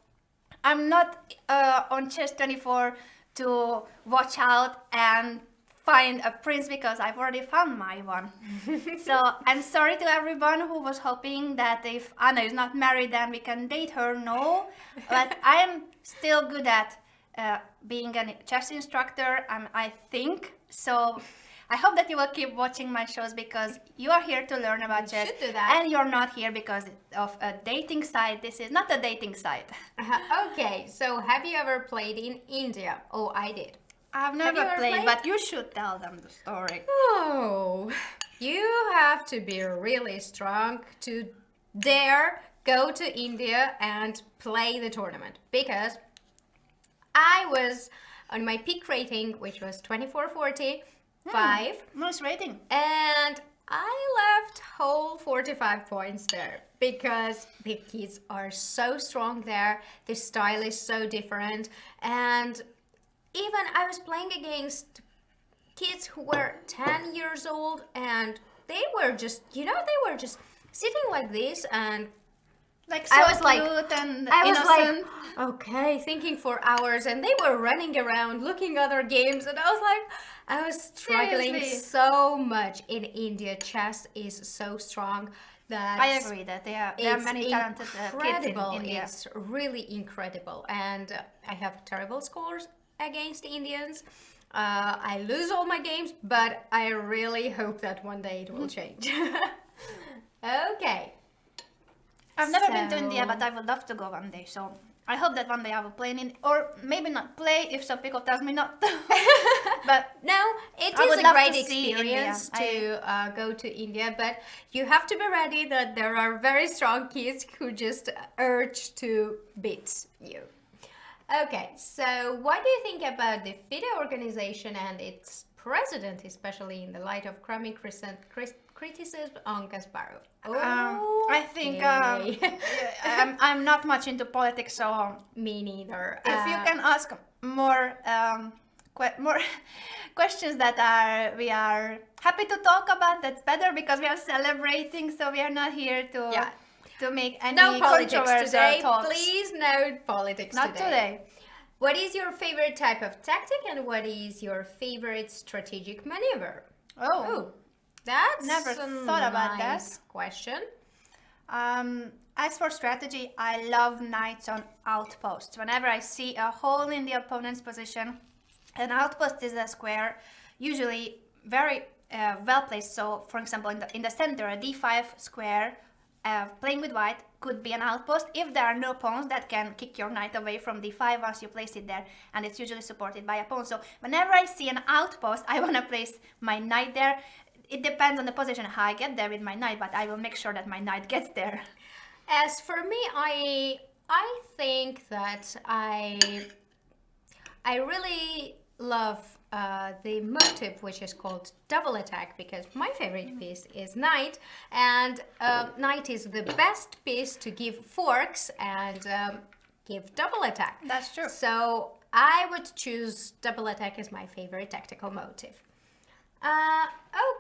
I'm not on Chess24 to watch out and find a prince because I've already found my one. So I'm sorry to everyone who was hoping that if Anna is not married then we can date her. No, but I am still good at being a chess instructor, I think. So I hope that you will keep watching my shows because you are here to learn about chess. should do that. And you're not here because of a dating site. This is not a dating site. Okay, so have you ever played in India? Oh, I did. I've you never ever played, played? but you should tell them the story. Oh, you have to be really strong to dare go to India and play the tournament, because I was on my peak rating, which was 2445, Nice rating. and I left whole 45 points there because the kids are so strong there, the style is so different, and even I was playing against kids who were 10 years old, and they were just, they were just sitting like this, and Like so I was like, cute and I was innocent. like, okay, thinking for hours, and they were running around looking other games, and I was like, I was struggling Seriously? so much in India. Chess is so strong that I agree that there are many talented kids in incredible. India. It's really incredible, and I have terrible scores against Indians. I lose all my games, but I really hope that one day it will change. Okay. I've never been to India, So- but I would love to go one day. So I hope that one day I will play in, or maybe not play if Sopiko tells me not to. But No, it I is would a love great to see experience India. to go to India, but you have to be ready that there are very strong kids who just urge to beat you. Okay, so what do you think about the FIDE organization and its president, especially in the light of crummy criticism on Kasparov? I think Okay. I'm not much into politics, so Me neither. if you can ask more more questions that we are happy to talk about, that's better, because we are celebrating, so we are not here to Yeah. to make any No politics controversial today. talks. Please, no politics Not today. What is your favorite type of tactic, and what is your favorite strategic maneuver? Oh. That's Never a thought about that. nice question. As for strategy, I love knights on outposts. Whenever I see a hole in the opponent's position, an outpost is a square, usually very well placed. So, for example, in the center, a d5 square, playing with white could be an outpost if there are no pawns that can kick your knight away from d5 once you place it there, and it's usually supported by a pawn. So, whenever I see an outpost, I want to place my knight there. It depends on the position how I get there with my knight, but I will make sure that my knight gets there. As for me, I think that I really love the motive which is called double attack, because my favorite piece is knight, and knight is the best piece to give forks and give double attack. That's true. So I would choose double attack as my favorite tactical motive.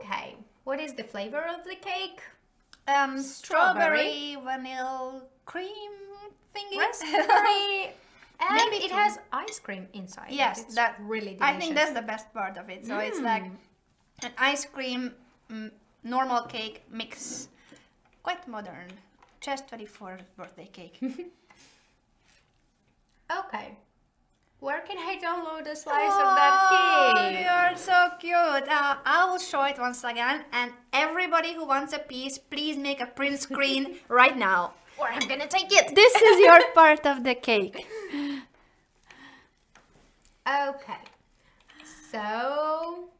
Okay, what is the flavor of the cake? Strawberry, vanilla, cream thingy. Raspberry, and Maybe it two. has ice cream inside. Yes, it's that really delicious. I think that's the best part of it. So it's like an ice cream, normal cake mix, quite modern. Just 24th birthday cake. Okay. Where can I download a slice of that cake? You're so cute. I will show it once again, and everybody who wants a piece, please make a print screen right now. Or I'm gonna take it. This is your part of the cake. Okay. So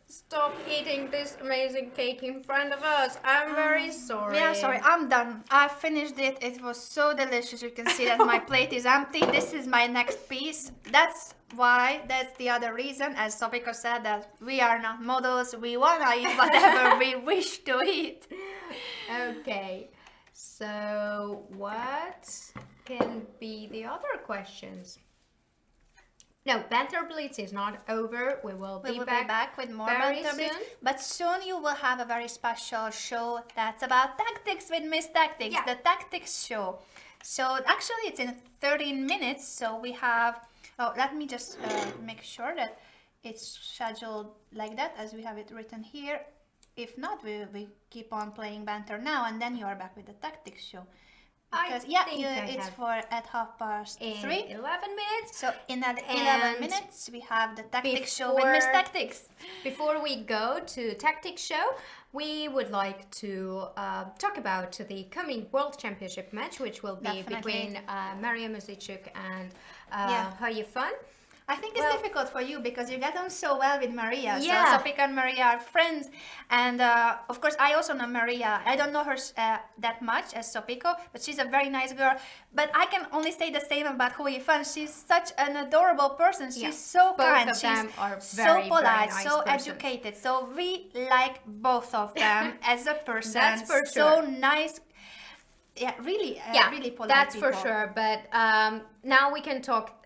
stop eating this amazing cake in front of us. I'm very sorry. Yeah, sorry, I'm done. I finished it. It was so delicious. You can see that my plate is empty. This is my next piece. That's the other reason, as Sopiko said, that we are not models. We wanna eat whatever we wish to eat. Okay. So what can be the other questions? No, Banter Blitz is not over. We will be back with more very Banter Blitz. soon. But soon you will have a very special show that's about tactics with Miss Tactics, Yeah. the Tactics show. So actually it's in 13 minutes. So we have, let me just make sure that it's scheduled like that as we have it written here. If not, we keep on playing Banter now, and then you are back with the Tactics show. Because it's for at 3:30. 11 minutes. So in 11 And minutes we have the Tactics show with Miss Tactics. Before we go to Tactics show, we would like to talk about the coming World Championship match, which will be Definitely. between Maria Muzichuk and Yeah. Hayafan. I think it's difficult for you because you get on so well with Maria. Yeah. So Sopika and Maria are friends. And of course, I also know Maria. I don't know her that much as Sopiko, but she's a very nice girl. But I can only say the same about Hui Fan. She's such an adorable person. She's so Both kind. of She's them are so very, polite, very nice so persons. educated. So we like both of them as a person. That's for So sure. nice. Yeah, really, really polite that's people. for sure. But now we can talk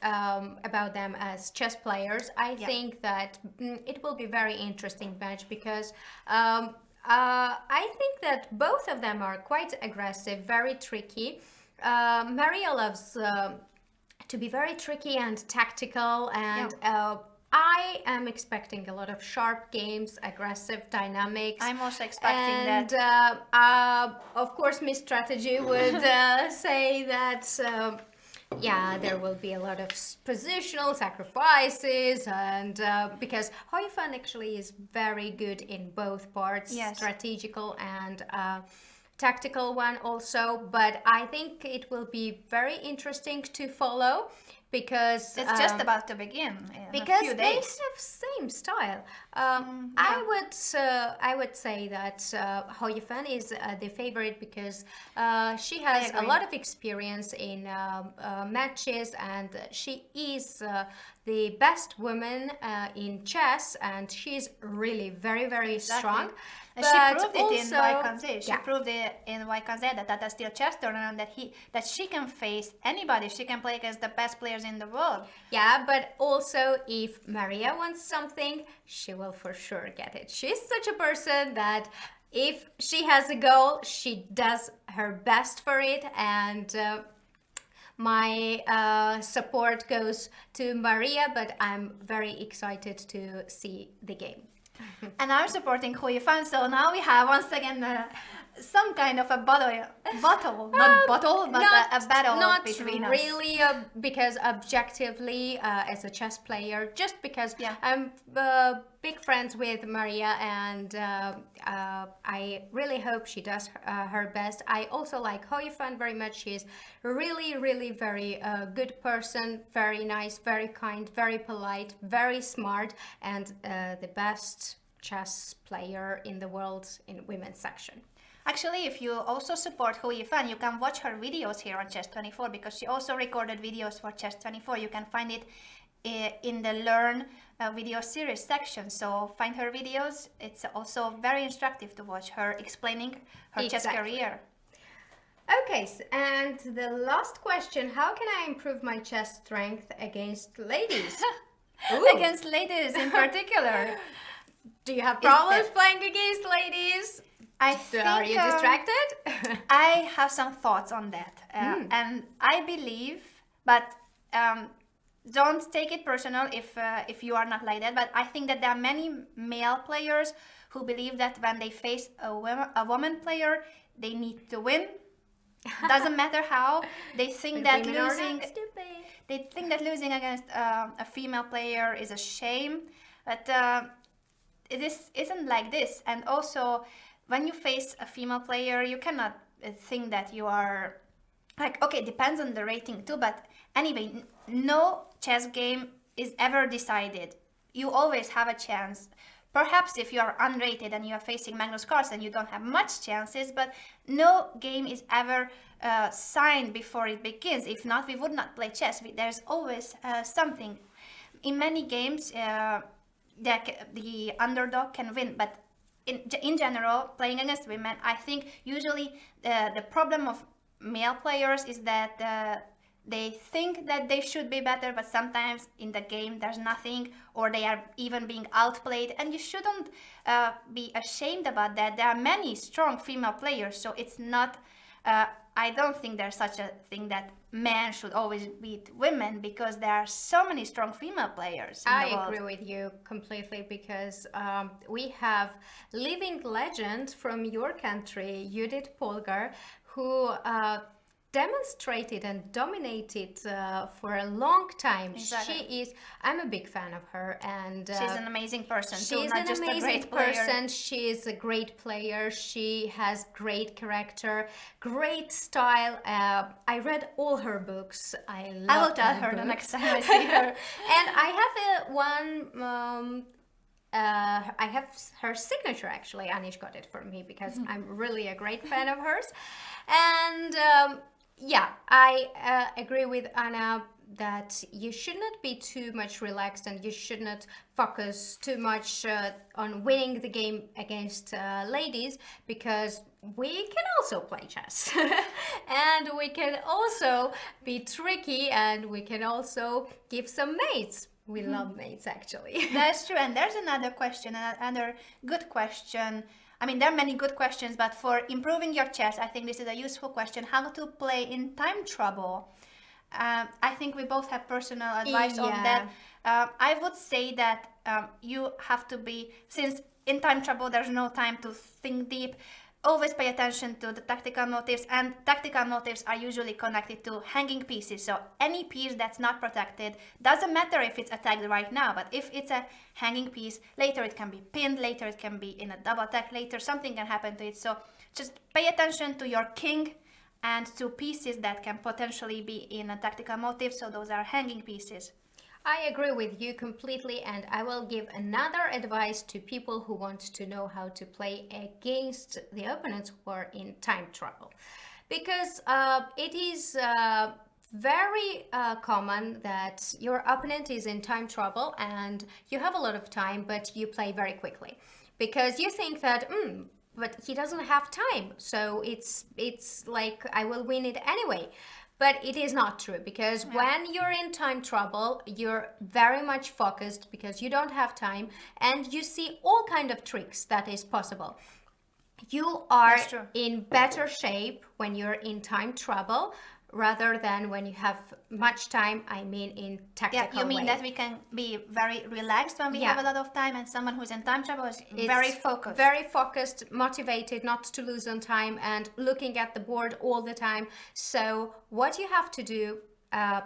about them as chess players. I think that it will be very interesting match because I think that both of them are quite aggressive, very tricky. Maria loves to be very tricky and tactical, and I am expecting a lot of sharp games, aggressive dynamics. I'm also expecting and, that. of course, Miss Strategy would say that, yeah, there will be a lot of positional sacrifices, and because Hoifan actually is very good in both parts, Yes. strategical and tactical one also. But I think it will be very interesting to follow. Because It's just about to begin in because a few they days. have same style. Yeah. I would say that Hou Fan is the favorite because she has a agree. lot of experience in matches, and she is the best woman in chess, and she's really very strong. And she But proved it in also- Vaikanze. She yeah. proved it in Vaikanze that at a steel chess tournament that she can face anybody. She can play against the best players in the world. Yeah, but also if Maria wants something, she will for sure get it. She's such a person that if she has a goal, she does her best for it, and my support goes to Maria, but I'm very excited to see the game. And I'm supporting Hui Fan, so now we have once again some kind of a battle, not battle, but a battle not between us. really because objectively as a chess player, just because Yeah. I'm big friends with Maria, and I really hope she does her best. I also like Hui Fan very much. She's really very good person, very nice, very kind, very polite, very smart, and the best chess player in the world in women's section. Actually, if you also support Hui Fan, you can watch her videos here on Chess24 because she also recorded videos for Chess24. You can find it in the Learn video series section. So find her videos. It's also very instructive to watch her explaining her chess Exactly. career. Okay, and the last question, how can I improve my chess strength against ladies? Ooh. Against ladies in particular. Do you have problems there- playing against ladies? I think, Are you distracted? I have some thoughts on that, and I believe, but don't take it personal if you are not like that. But I think that there are many male players who believe that when they face a woman player, they need to win. Doesn't matter how. They think that Women are not losing. stupid. They think that losing against a female player is a shame, but this isn't like this. And also, when you face a female player, you cannot think that you are like, okay, depends on the rating too, but anyway, no chess game is ever decided. You always have a chance. Perhaps if you are unrated and you are facing Magnus Carlsen, you don't have much chances, but no game is ever signed before it begins. If not, we would not play chess. There's always something. In many games, the underdog can win, but in general, playing against women, I think usually the problem of male players is that they think that they should be better, but sometimes in the game there's nothing, or they are even being outplayed, and you shouldn't be ashamed about that. There are many strong female players, so it's not, I don't think there's such a thing that men should always beat women, because there are so many strong female players in the world. I agree with you completely, because we have living legend from your country, Judith Polgar, who demonstrated and dominated for a long time. Exactly. I'm a big fan of her, and She's an amazing person too, she's not an just a amazing great player. person. She is a great player. She has great character, great style. I read all her books. I I will love tell her her the books. next time I see her. And I have I have her signature actually. Anish got it for me because I'm really a great fan of hers. And yeah, I agree with Anna that you should not be too much relaxed and you should not focus too much on winning the game against ladies, because we can also play chess and we can also be tricky and we can also give some mates. We love mates actually. That's true. And there's another question, another good question. I mean, there are many good questions, but for improving your chess, I think this is a useful question. How to play in time trouble? I think we both have personal advice on that. I would say that you have to be, since in time trouble there's no time to think deep, always pay attention to the tactical motives, and tactical motives are usually connected to hanging pieces. So any piece that's not protected, doesn't matter if it's attacked right now, but if it's a hanging piece, later it can be pinned, later it can be in a double attack, later something can happen to it. So just pay attention to your king and to pieces that can potentially be in a tactical motive. So those are hanging pieces. I agree with you completely, and I will give another advice to people who want to know how to play against the opponents who are in time trouble. Because it is very common that your opponent is in time trouble and you have a lot of time, but you play very quickly. Because you think that, but he doesn't have time, so it's like I will win it anyway. But it is not true, because when you're in time trouble, you're very much focused because you don't have time and you see all kind of tricks that is possible. You are in better shape when you're in time trouble rather than when you have much time, I mean in tactical Yeah, you mean way. that we can be very relaxed when we have a lot of time, and someone who's in time trouble is very focused. Very focused, motivated not to lose on time and looking at the board all the time. So what you have to do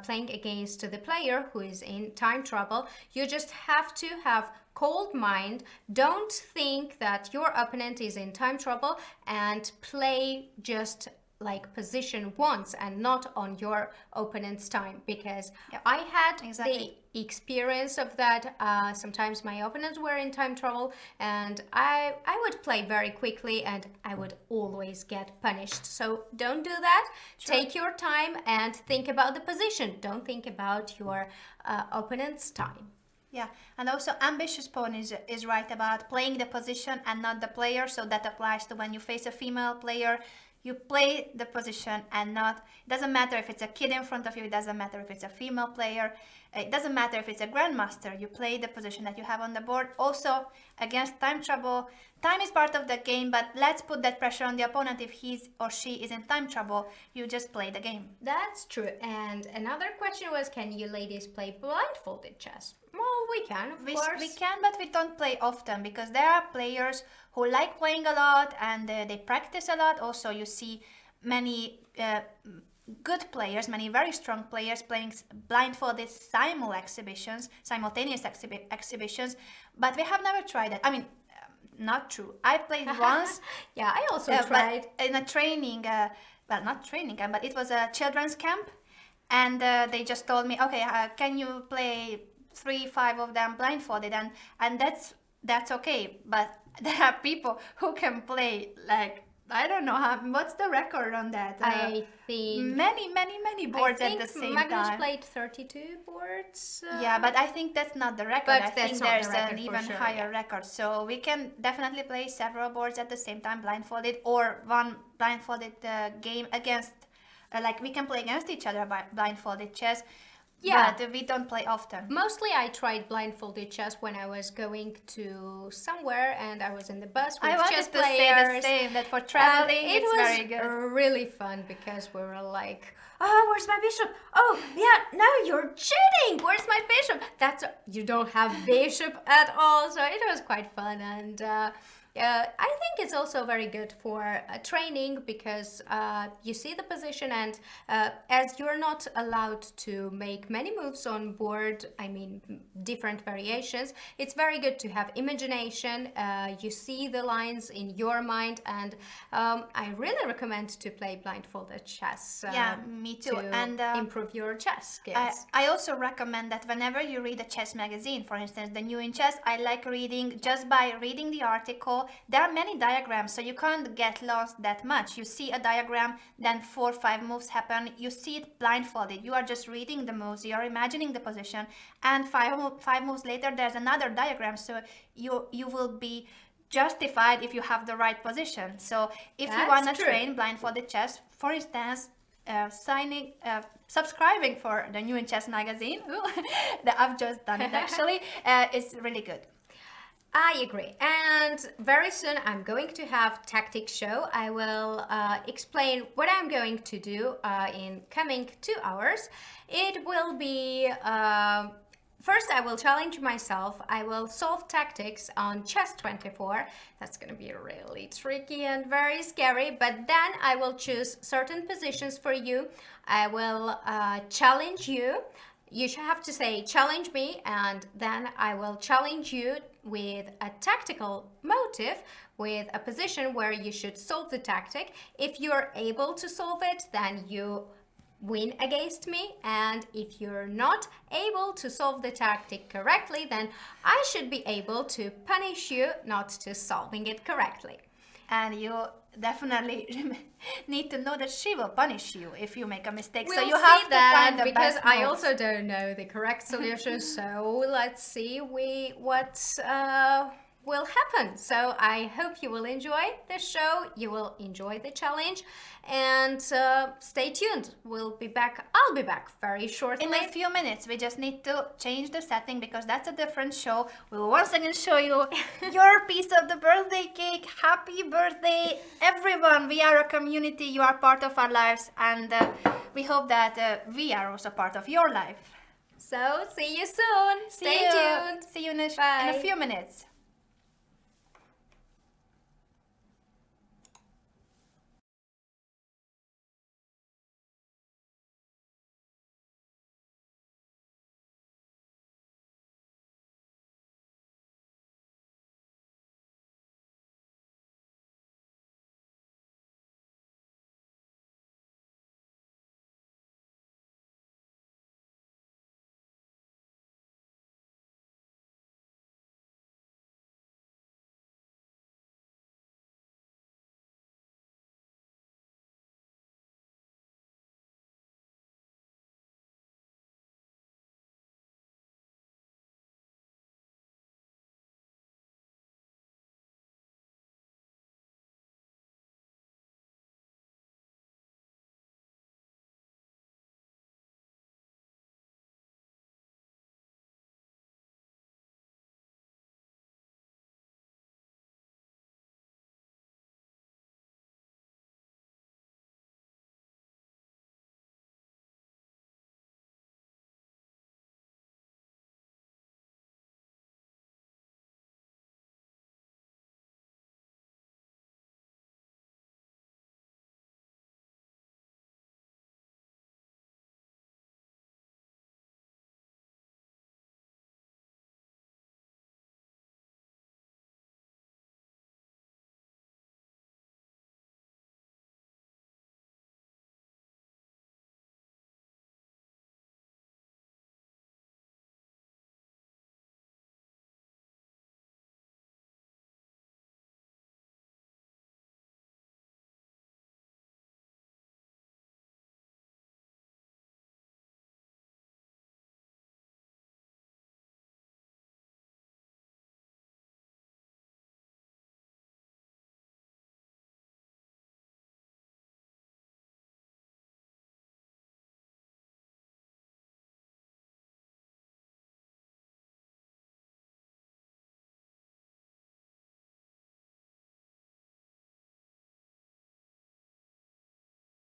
playing against the player who is in time trouble, you just have to have cold mind. Don't think that your opponent is in time trouble and play just like position once and not on your opponent's time, because I had the experience of that. Sometimes my opponents were in time trouble and I would play very quickly and I would always get punished. So don't do that. Take your time and think about the position. Don't think about your opponent's time. Yeah, and also ambitious pawn is right about playing the position and not the player. So that applies to when you face a female player. You play the position and not, it doesn't matter if it's a kid in front of you, it doesn't matter if it's a female player, it doesn't matter if it's a grandmaster, you play the position that you have on the board. Also, against time trouble, time is part of the game, but let's put that pressure on the opponent. If he or she is in time trouble, you just play the game. That's true. And another question was, can you ladies play blindfolded chess? Well, we can, of course. We can, but we don't play often because there are players who like playing a lot and they practice a lot. Also, you see many good players, many very strong players playing blindfolded simultaneous exhibitions, but we have never tried that. I mean, not true. I played once. Yeah, I also tried. In a training, well, not training camp, but it was a children's camp, and they just told me, okay, can you play 3-5 of them blindfolded, and that's okay, but there are people who can play like, I don't know what's the record on that. I think many boards at the same Magnus time. played 32 boards. Yeah, but I think that's not the record. But I think that's not there's the record an for even sure, higher record. So we can definitely play several boards at the same time blindfolded, or one blindfolded game against, like we can play against each other by blindfolded chess. Yeah, but we don't play often. Mostly I tried blindfolded chess when I was going to somewhere and I was in the bus with I wanted chess to players. say the same, that for traveling it's very good. It was really fun because we were like, oh, where's my bishop? Oh, yeah, no, you're cheating. Where's my bishop? bishop. You don't have bishop at all, so it was quite fun. And I think it's also very good for training because you see the position, and as you're not allowed to make many moves on board, I mean different variations, it's very good to have imagination. You see the lines in your mind, and I really recommend to play blindfolded chess. Yeah, me too. To And improve your chess skills. I also recommend that whenever you read a chess magazine, for instance, the New in Chess, I like reading just by reading the article. There are many diagrams, so you can't get lost that much. You see a diagram, then 4 or 5 moves happen. You see it blindfolded. You are just reading the moves. You are imagining the position, and five moves later, there's another diagram. So you will be justified if you have the right position. So if you want to train blindfolded chess, for instance, subscribing for the New in Chess magazine, that I've just done it actually, is really good. I agree. And very soon I'm going to have tactics show. I will explain what I'm going to do in coming 2 hours. It will be first I will challenge myself. I will solve tactics on Chess 24. That's going to be really tricky and very scary, but then I will choose certain positions for you. I will challenge you. You should have to say challenge me, and then I will challenge you with a tactical motive, with a position where you should solve the tactic. If you're able to solve it, then you win against me, and if you're not able to solve the tactic correctly, then I should be able to punish you not to solving it correctly. And you definitely need to know that she will punish you if you make a mistake. We'll so you have see to find the because best I moves. also don't know the correct solution. So let's see what will happen. So I hope you will enjoy the show. You will enjoy the challenge, and stay tuned. I'll be back very shortly. In a few minutes, we just need to change the setting because that's a different show. We will once again show you your piece of the birthday cake. Happy birthday, everyone. We are a community. You are part of our lives, and we hope that we are also part of your life. So see you soon. Stay tuned. See you in a Bye. few minutes.